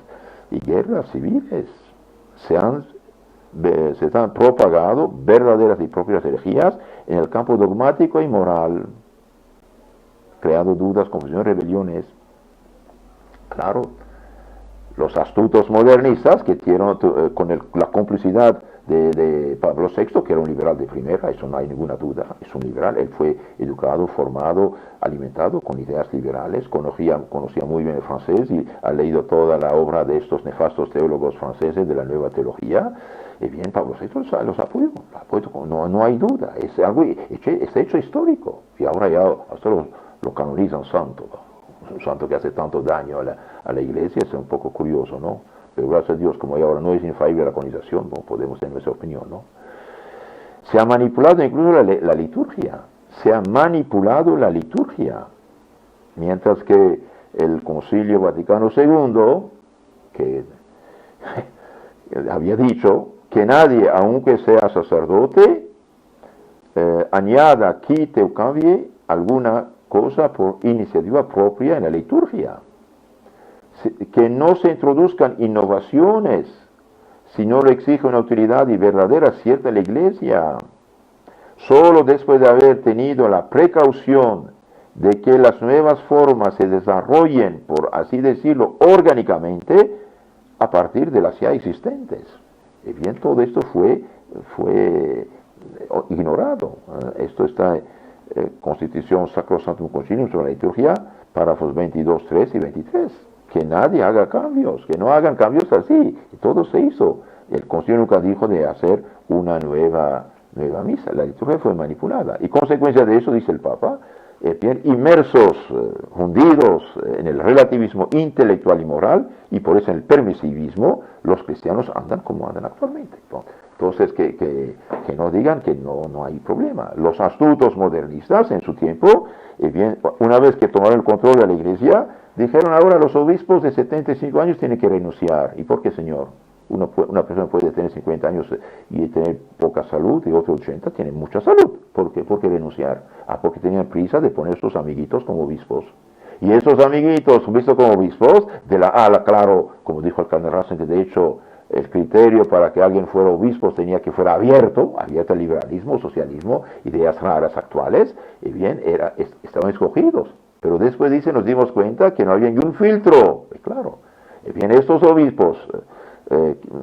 y guerras civiles. Se han propagado verdaderas y propias herejías en el campo dogmático y moral, creando dudas, confusiones, rebeliones. Claro, los astutos modernistas que dieron con la complicidad de Pablo VI, que era un liberal de primera, eso no hay ninguna duda, es un liberal, él fue educado, formado, alimentado con ideas liberales, conocía muy bien el francés y ha leído toda la obra de estos nefastos teólogos franceses de la nueva teología. Pablo VI los apoyó, no hay duda, es hecho histórico, y ahora ya hasta lo canonizan santo, un santo que hace tanto daño a la iglesia. Es un poco curioso, ¿no? Pero gracias a Dios, como ahora no es infalible la canonización, no podemos tener nuestra opinión, ¿no? Se ha manipulado incluso la liturgia, mientras que el Concilio Vaticano II, que había dicho que nadie, aunque sea sacerdote, añada, quite o cambie alguna cosa por iniciativa propia en la liturgia, que no se introduzcan innovaciones, si no lo exige una autoridad y verdadera cierta la Iglesia. Solo después de haber tenido la precaución de que las nuevas formas se desarrollen, por así decirlo, orgánicamente, a partir de las ya existentes. Todo esto fue ignorado. Esto está Constitución Sacrosanctum Concilium sobre la liturgia, párrafos 22, 3 y 23. Que nadie haga cambios, que no hagan cambios así. Y todo se hizo. El concilio nunca dijo de hacer una nueva misa. La liturgia fue manipulada. Y consecuencia de eso, dice el Papa, bien inmersos, hundidos en el relativismo intelectual y moral, y por eso en el permisivismo, los cristianos andan como andan actualmente. Entonces, que no digan que no hay problema. Los astutos modernistas en su tiempo, bien, una vez que tomaron el control de la iglesia, dijeron ahora los obispos de 75 años tienen que renunciar. ¿Y por qué, señor? Una persona puede tener 50 años y tener poca salud, y otro 80 tiene mucha salud. ¿Por qué? ¿Por qué renunciar? Porque tenían prisa de poner sus amiguitos como obispos. Y esos amiguitos, vistos como obispos, de la ala, claro, como dijo el cardenal Ratzinger, de hecho, el criterio para que alguien fuera obispo tenía que fuera abierto al liberalismo, socialismo, ideas raras actuales, y bien, estaban escogidos. Pero después dice, nos dimos cuenta que no había ningún filtro. Y claro, bien, estos obispos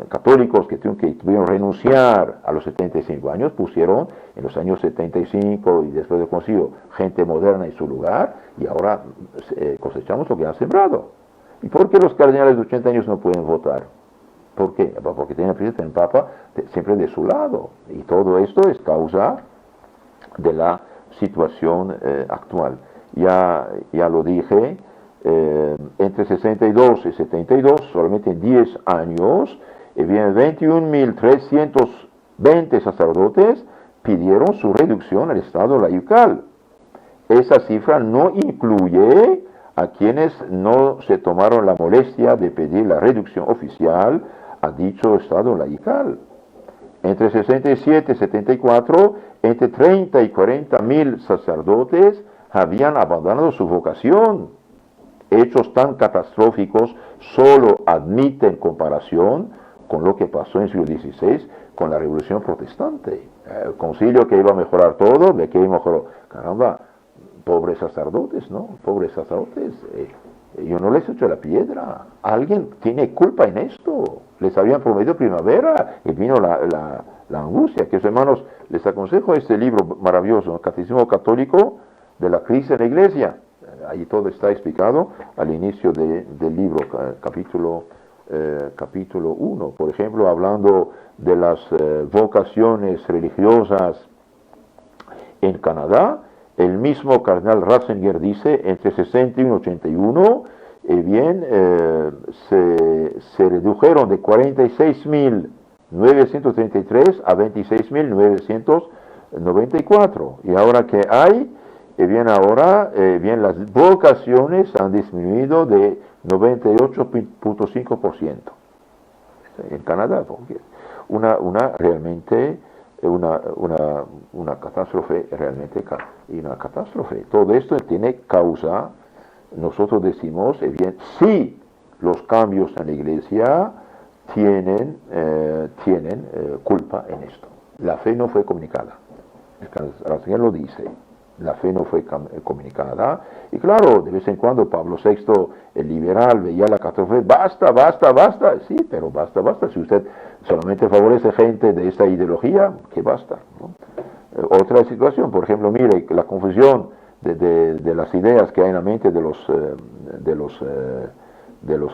católicos que tuvieron que renunciar a los 75 años, pusieron en los años 75 y después del concilio gente moderna en su lugar, y ahora cosechamos lo que han sembrado. ¿Y por qué los cardenales de 80 años no pueden votar? ¿Por qué? Porque tienen presidente, el Papa siempre de su lado. Y todo esto es causa de la situación actual. Ya lo dije, entre 62 y 72, solamente en 10 años, bien 21.320 sacerdotes pidieron su reducción al estado laical. Esa cifra no incluye a quienes no se tomaron la molestia de pedir la reducción oficial a dicho estado laical. Entre 67 y 74, entre 30 y 40 mil sacerdotes habían abandonado su vocación. Hechos tan catastróficos solo admiten comparación con lo que pasó en el siglo XVI con la Revolución Protestante. El concilio que iba a mejorar todo, ¿de qué mejoró? Caramba, pobres sacerdotes, ¿no? Pobres sacerdotes. Yo no les echo la piedra. Alguien tiene culpa en esto. Les habían prometido primavera y vino la angustia. Que, hermanos, les aconsejo este libro maravilloso, el Catecismo Católico de la Crisis en la Iglesia. Ahí todo está explicado al inicio del libro, capítulo 1. Por ejemplo, hablando de las vocaciones religiosas en Canadá, el mismo cardenal Ratzinger dice, entre 61 y 81, se redujeron de 46.933 a 26.994. Y ahora que hay, las vocaciones han disminuido de 98.5% en Canadá. Realmente una catástrofe, realmente una catástrofe. Todo esto tiene causa, nosotros decimos, sí, los cambios en la iglesia tienen culpa en esto. La fe no fue comunicada. El Señor lo dice. La fe no fue comunicada. Y claro, de vez en cuando Pablo VI, el liberal, veía la catástrofe, basta. Sí, pero basta. Si usted solamente favorece gente de esta ideología, que basta, ¿no? Otra situación, por ejemplo, mire, la confusión de las ideas que hay en la mente de los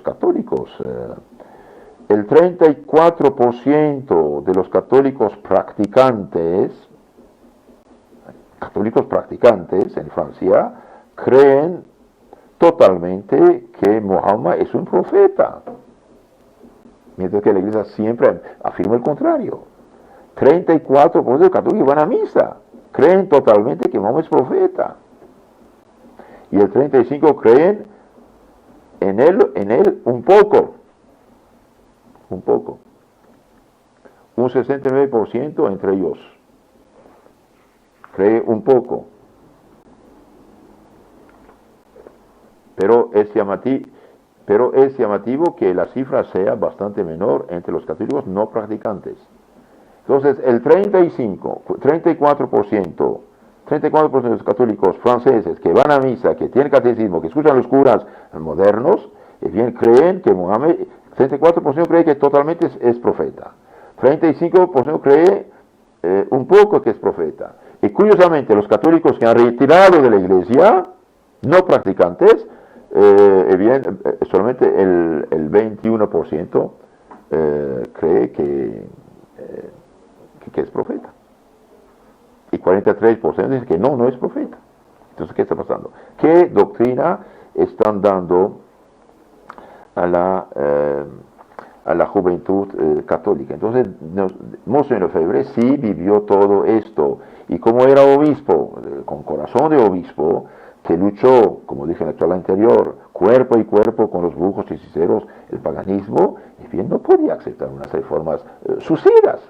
católicos. El 34% de los católicos practicantes en Francia creen totalmente que Mohammed es un profeta, mientras que la iglesia siempre afirma el contrario. 34% de católicos van a misa, creen totalmente que Mohammed es profeta, y el 35% creen en él un poco. Un 69% entre ellos cree un poco, pero es llamativo que la cifra sea bastante menor entre los católicos no practicantes. Entonces, el 34% de los católicos franceses que van a misa, que tienen catecismo, que escuchan a los curas modernos, creen que Mohammed, 34% cree que totalmente es profeta, 35% cree un poco que es profeta, y Y curiosamente, los católicos que han retirado de la iglesia, no practicantes, solamente el 21% cree que es profeta. Y 43% dice que no es profeta. Entonces, ¿qué está pasando? ¿Qué doctrina están dando a la juventud católica? Entonces, Monseñor Lefebvre sí vivió todo esto. Y como era obispo, con corazón de obispo, que luchó, como dije en la charla anterior, cuerpo y cuerpo con los brujos y hechiceros, el paganismo, y bien, no podía aceptar unas reformas suicidas.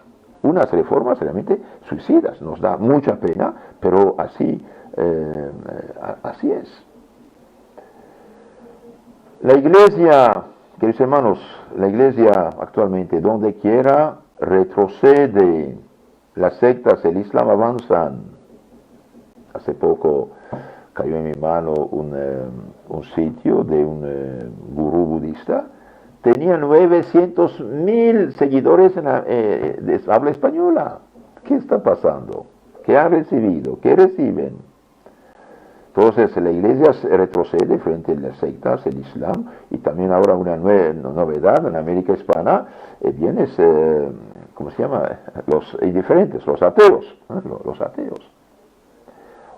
Unas reformas realmente suicidas. Nos da mucha pena, pero así es. La iglesia, queridos hermanos, la iglesia actualmente, donde quiera, retrocede. Las sectas, el Islam avanzan. Hace poco cayó en mi mano un sitio de un gurú budista. Tenía 900.000 seguidores de habla española. ¿Qué está pasando? ¿Qué han recibido? ¿Qué reciben? Entonces la iglesia retrocede frente a las sectas, el Islam, y también ahora una novedad en América Hispana, ¿cómo se llama? Los indiferentes, los ateos, los ateos.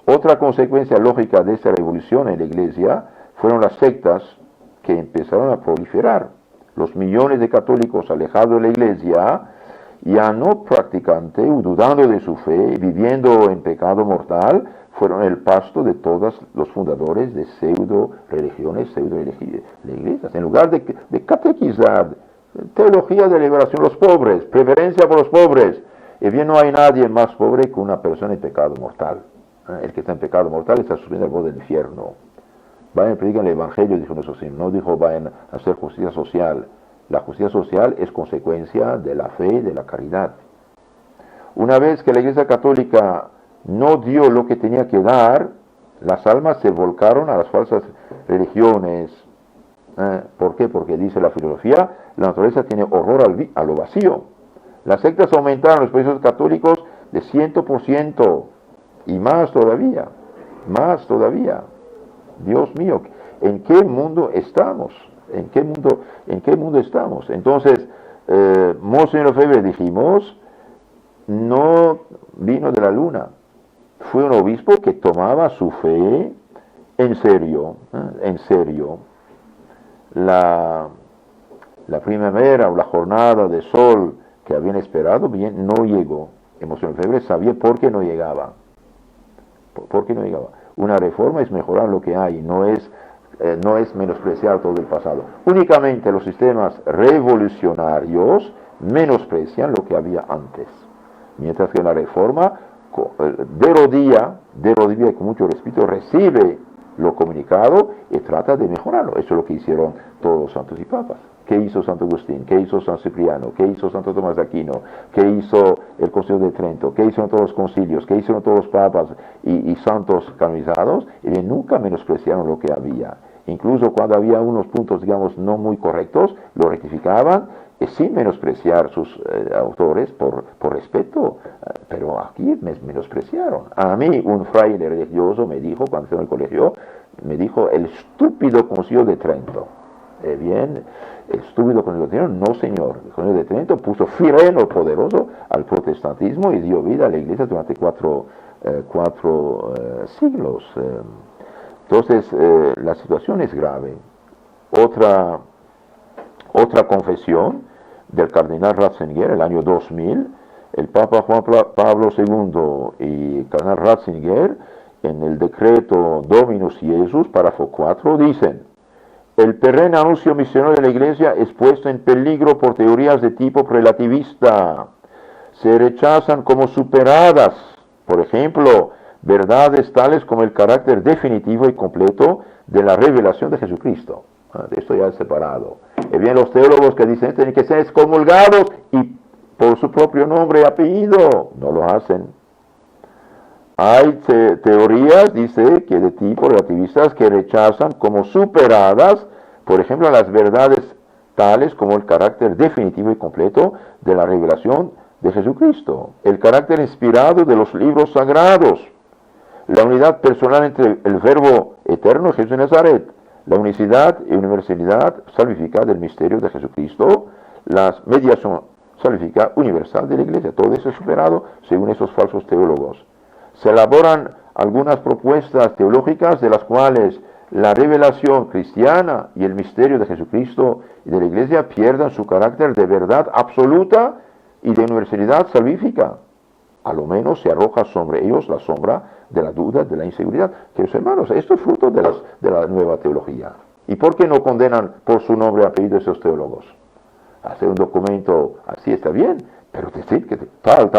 Otra consecuencia lógica de esta revolución en la iglesia fueron las sectas que empezaron a proliferar. Los millones de católicos alejados de la iglesia, ya no practicantes, dudando de su fe, viviendo en pecado mortal, fueron el pasto de todos los fundadores de pseudo-religiones, pseudo-iglesias. En lugar de catequizar, teología de liberación de los pobres, preferencia por los pobres, y bien no hay nadie más pobre que una persona en pecado mortal. El que está en pecado mortal está subiendo al borde del infierno. Vayan, predican el Evangelio, dijo nuestro Señor, no dijo vayan a hacer justicia social. La justicia social es consecuencia de la fe y de la caridad. Una vez que la Iglesia Católica no dio lo que tenía que dar, las almas se volcaron a las falsas religiones. ¿Por qué? Porque dice la filosofía, la naturaleza tiene horror a lo vacío. Las sectas aumentaron los precios católicos de 100% y más todavía. Dios mío, ¿en qué mundo estamos? ¿En qué mundo estamos? Entonces, Monseñor Lefebvre, dijimos, no vino de la luna. Fue un obispo que tomaba su fe en serio. La primavera o la jornada de sol que habían esperado, bien, no llegó. Monseñor Lefebvre sabía por qué no llegaba. ¿Por qué no llegaba? Una reforma es mejorar lo que hay, no es menospreciar todo el pasado. Únicamente los sistemas revolucionarios menosprecian lo que había antes. Mientras que la reforma, de rodilla y con mucho respeto, recibe lo comunicado y trata de mejorarlo. Eso es lo que hicieron todos los santos y papas. ¿Qué hizo Santo Agustín? ¿Qué hizo San Cipriano? ¿Qué hizo Santo Tomás de Aquino? ¿Qué hizo el Concilio de Trento? ¿Qué hicieron todos los concilios? ¿Qué hicieron todos los papas y santos canonizados? Y nunca menospreciaron lo que había. Incluso cuando había unos puntos, digamos, no muy correctos, lo rectificaban sin menospreciar sus autores por respeto. Pero aquí me menospreciaron. A mí un fraile religioso me dijo, cuando estaba en el colegio, me dijo el estúpido Concilio de Trento. Bien, estúpido Concilio de Trento, no señor. El Concilio de Trento puso freno poderoso al protestantismo y dio vida a la iglesia durante cuatro siglos. Entonces, la situación es grave. Otra confesión del cardenal Ratzinger, el año 2000, el Papa Juan Pablo II y el cardenal Ratzinger, en el decreto Dominus Jesus, párrafo 4, dicen: el perenne anuncio misionero de la Iglesia es puesto en peligro por teorías de tipo relativista. Se rechazan como superadas, por ejemplo, verdades tales como el carácter definitivo y completo de la revelación de Jesucristo. De esto ya es separado. Y bien, los teólogos que dicen tienen que ser excomulgados y por su propio nombre y apellido, no lo hacen. Hay teorías, dice, que de tipo relativistas que rechazan como superadas, por ejemplo, las verdades tales como el carácter definitivo y completo de la revelación de Jesucristo, el carácter inspirado de los libros sagrados, la unidad personal entre el Verbo eterno Jesús de Nazaret, la unicidad y universalidad salvífica del misterio de Jesucristo, la mediación salvífica universal de la Iglesia. Todo eso es superado según esos falsos teólogos. Se elaboran algunas propuestas teológicas de las cuales la revelación cristiana y el misterio de Jesucristo y de la Iglesia pierdan su carácter de verdad absoluta y de universalidad salvífica. A lo menos se arroja sobre ellos la sombra de la duda, de la inseguridad. Queridos hermanos, esto es fruto de la nueva teología. ¿Y por qué no condenan por su nombre y apellido esos teólogos? Hacer un documento así está bien, pero decir que tal,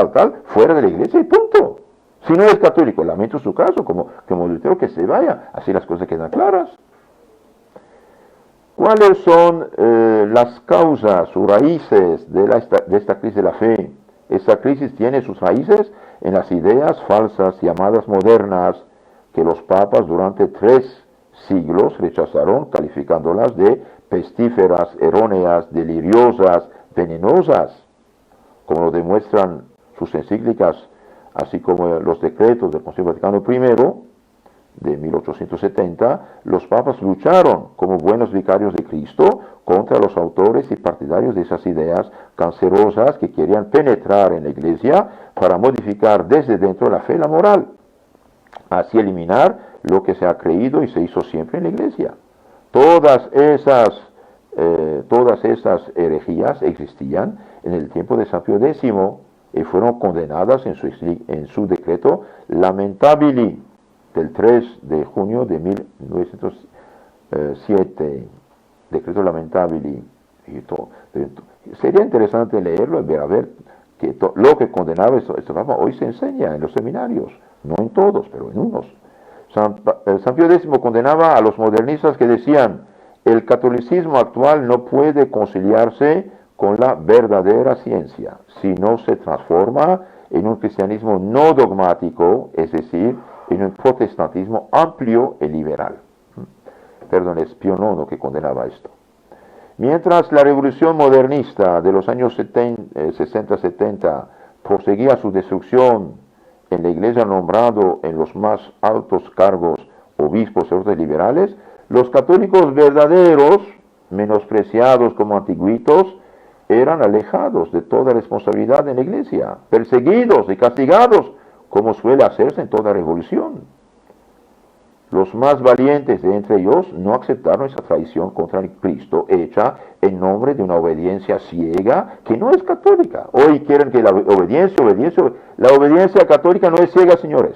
fuera de la iglesia y punto. Si no es católico, lamento su caso, como Lutero, que se vaya, así las cosas quedan claras. ¿Cuáles son las causas o raíces de esta crisis de la fe? Esta crisis tiene sus raíces en las ideas falsas llamadas modernas que los papas durante 3 siglos rechazaron, calificándolas de pestíferas, erróneas, deliriosas, venenosas, como lo demuestran sus encíclicas, así como los decretos del Concilio Vaticano I de 1870. Los papas lucharon como buenos vicarios de Cristo contra los autores y partidarios de esas ideas cancerosas que querían penetrar en la Iglesia para modificar desde dentro la fe y la moral, así eliminar lo que se ha creído y se hizo siempre en la Iglesia. Todas esas herejías existían en el tiempo de San Pío X y fueron condenadas en su decreto Lamentabili del 3 de junio de 1907. Decreto Lamentabili. Sería interesante leerlo y ver que lo que condenaba este Papa hoy se enseña en los seminarios, no en todos, pero en unos. San Pío X condenaba a los modernistas que decían: el catolicismo actual no puede conciliarse con la verdadera ciencia si no se transforma en un cristianismo no dogmático, es decir, en un protestantismo amplio y liberal. Perdón, es Pío IX que condenaba esto. Mientras la revolución modernista de los años 60-70 proseguía su destrucción en la Iglesia, nombrando en los más altos cargos obispos y sacerdotes liberales, los católicos verdaderos, menospreciados como antiguitos, eran alejados de toda responsabilidad en la Iglesia, perseguidos y castigados, como suele hacerse en toda revolución. Los más valientes de entre ellos no aceptaron esa traición contra el Cristo hecha en nombre de una obediencia ciega que no es católica. Hoy quieren que la obediencia católica no es ciega, señores.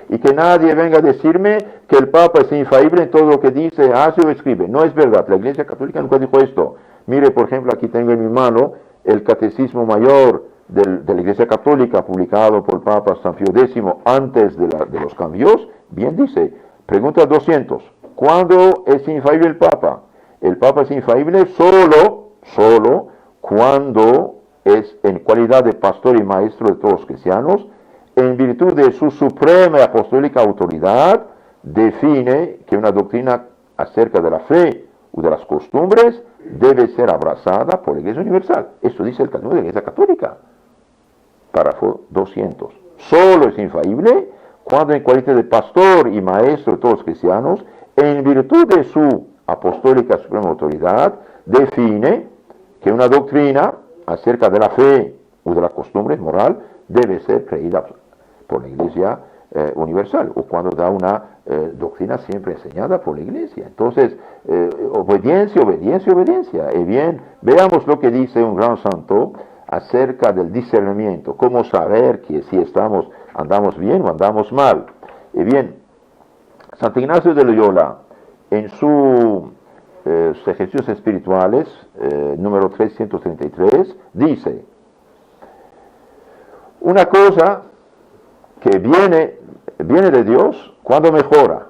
Y que nadie venga a decirme que el Papa es infalible en todo lo que dice, hace o escribe. No es verdad, la Iglesia Católica nunca dijo esto. Mire, por ejemplo, aquí tengo en mi mano el Catecismo Mayor de la Iglesia Católica, publicado por el Papa San Pío X antes de los cambios. Bien dice, pregunta 200, ¿cuándo es infalible el Papa? El Papa es infalible solo cuando es en cualidad de pastor y maestro de todos los cristianos, en virtud de su suprema y apostólica autoridad, define que una doctrina acerca de la fe o de las costumbres debe ser abrazada por la Iglesia Universal. Esto dice el Catecismo de la Iglesia Católica. Párrafo 200. Solo es infalible cuando en cualidad de pastor y maestro de todos los cristianos, en virtud de su apostólica suprema autoridad, define que una doctrina acerca de la fe o de la costumbre moral debe ser creída por la Iglesia Universal, o cuando da una doctrina siempre enseñada por la Iglesia. Entonces, obediencia. Y bien, veamos lo que dice un gran santo acerca del discernimiento, cómo saber que si andamos bien o andamos mal. Y bien, Santo Ignacio de Loyola, en sus ejercicios espirituales, número 333, dice: una cosa que viene de Dios cuando mejora,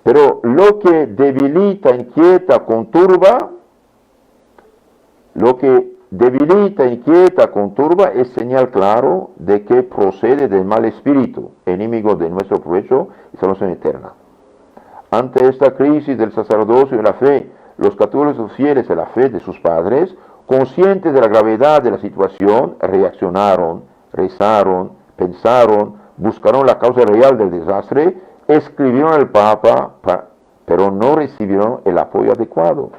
pero lo que debilita, inquieta, conturba, es señal claro de que procede del mal espíritu, enemigo de nuestro provecho y salvación eterna. Ante esta crisis del sacerdocio y de la fe, los católicos fieles a la fe de sus padres Conscientes de la gravedad de la situación, reaccionaron, rezaron, pensaron, buscaron la causa real del desastre, escribieron al Papa, pero no recibieron el apoyo adecuado.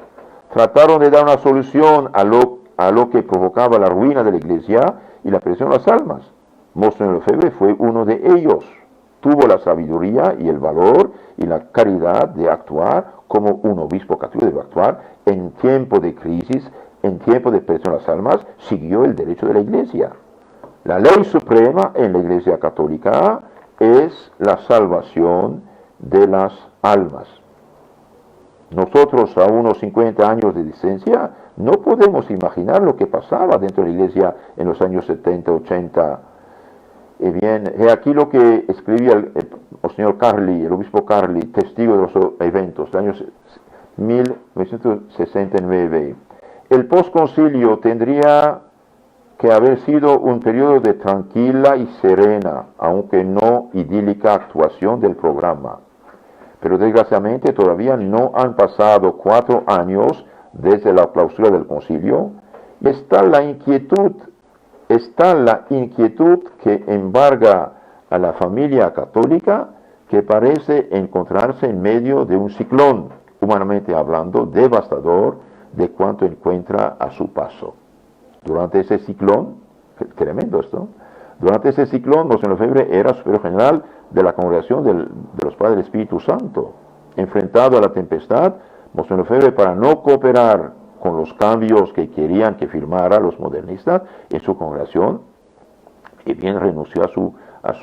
Trataron de dar una solución a lo que provocaba la ruina de la Iglesia y la presión de las almas. Monseñor Lefebvre fue uno de ellos. Tuvo la sabiduría y el valor y la caridad de actuar como un obispo católico debe actuar en tiempo de crisis, en tiempo de presión a las almas. Siguió el derecho de la Iglesia. La ley suprema en la Iglesia católica es la salvación de las almas. Nosotros, a unos 50 años de distancia, no podemos imaginar lo que pasaba dentro de la Iglesia en los años 70, 80. Bien, he aquí lo que escribía el señor Carli, el obispo Carli, testigo de los eventos del año 1969. El posconcilio tendría que haber sido un periodo de tranquila y serena, aunque no idílica actuación del programa. Pero desgraciadamente todavía no han pasado 4 años desde la clausura del concilio y está la inquietud que embarga a la familia católica, que parece encontrarse en medio de un ciclón, humanamente hablando, devastador de cuanto encuentra a su paso. Durante ese ciclón, tremendo esto, durante ese ciclón, Monseñor Lefebvre era superior general de la congregación de los Padres del Espíritu Santo. Enfrentado a la tempestad, Monseñor Lefebvre, para no cooperar con los cambios que querían que firmara los modernistas en su congregación, y bien renunció a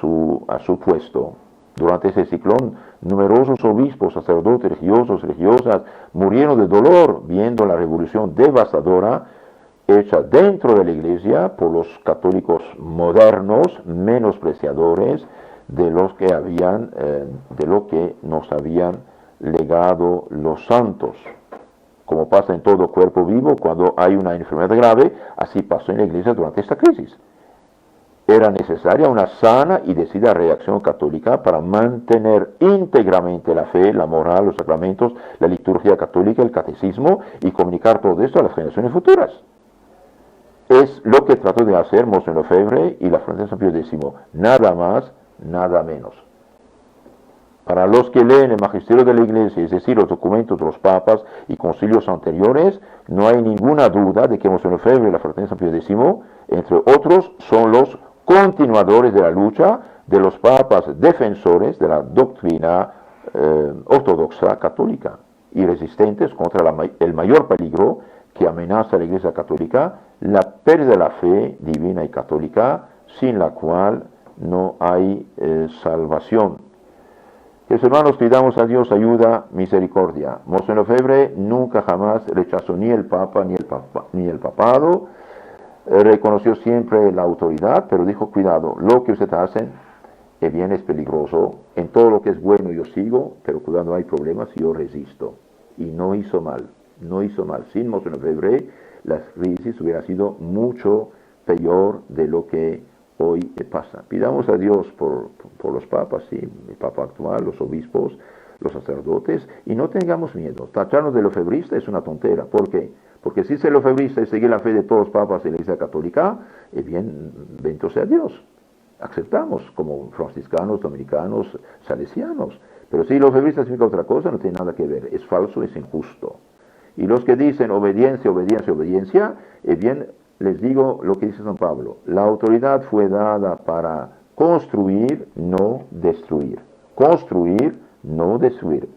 su puesto. Durante ese ciclón, numerosos obispos, sacerdotes, religiosos, religiosas, murieron de dolor viendo la revolución devastadora hecha dentro de la Iglesia por los católicos modernos, menospreciadores de lo que nos habían legado los santos. Como pasa en todo cuerpo vivo cuando hay una enfermedad grave, así pasó en la Iglesia durante esta crisis. Era necesaria una sana y decidida reacción católica para mantener íntegramente la fe, la moral, los sacramentos, la liturgia católica, el catecismo y comunicar todo esto a las generaciones futuras. Es lo que trató de hacer Monseñor Lefebvre y la Francia de San Pío X, nada más, nada menos. Para los que leen el magisterio de la Iglesia, es decir, los documentos de los papas y concilios anteriores, no hay ninguna duda de que Monseñor Lefebvre y la Fraternidad de San Pío X, entre otros, son los continuadores de la lucha de los papas defensores de la doctrina ortodoxa católica y resistentes contra el mayor peligro que amenaza a la Iglesia católica, la pérdida de la fe divina y católica, sin la cual no hay salvación. Los hermanos, pidamos a Dios ayuda, misericordia. Monseñor Lefebvre nunca jamás rechazó ni el Papa ni el papado, reconoció siempre la autoridad, pero dijo, cuidado, lo que ustedes hacen bien es peligroso, en todo lo que es bueno yo sigo, pero cuando hay problemas yo resisto. Y no hizo mal. Sin Monseñor Lefebvre, la crisis hubiera sido mucho peor de lo que hoy pasa. Pidamos a Dios por los papas, sí, el papa actual, los obispos, los sacerdotes, y no tengamos miedo. Tacharnos de lefebrista es una tontera. ¿Por qué? Porque si ser lefebrista es seguir la fe de todos los papas de la Iglesia Católica, bien, bendito sea Dios. Aceptamos como franciscanos, dominicanos, salesianos. Pero si lefebrista significa otra cosa, no tiene nada que ver. Es falso, es injusto. Y los que dicen obediencia, obediencia, obediencia, bien, les digo lo que dice San Pablo. La autoridad fue dada para construir, no destruir. Construir, no destruir.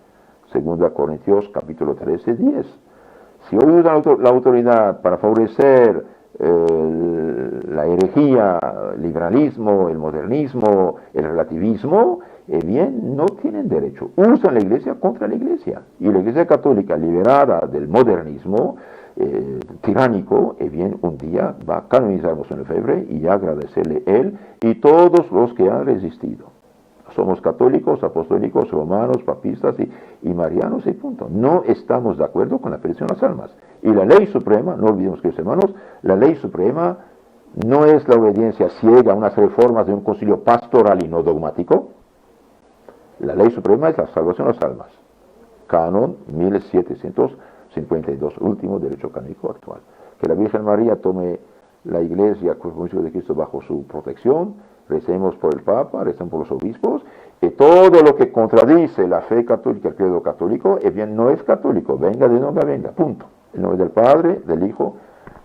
2 Corintios capítulo 13, 10. Si hoy usa la autoridad para favorecer la herejía, el liberalismo, el modernismo, el relativismo, bien, no tienen derecho. Usan la Iglesia contra la Iglesia. Y la Iglesia católica, liberada del modernismo tiránico, bien, un día va a canonizar a Monseñor Lefebvre y agradecerle él y todos los que han resistido. Somos católicos, apostólicos, romanos, papistas y marianos y punto. No estamos de acuerdo con la perdición de las almas. Y la ley suprema, no olvidemos que hermanos, la ley suprema no es la obediencia ciega a unas reformas de un concilio pastoral y no dogmático. La ley suprema es la salvación de las almas. Canon 1752, último derecho canónico actual. que la Virgen María tome la Iglesia, cuerpo de Cristo, bajo su protección, recemos por el Papa, recemos por los obispos, y todo lo que contradice la fe católica, el credo católico, bien, no es católico, venga de donde venga, punto. En nombre del Padre, del Hijo,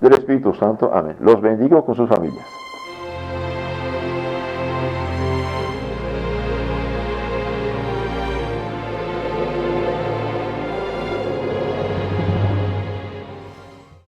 del Espíritu Santo, amén. Los bendigo con sus familias.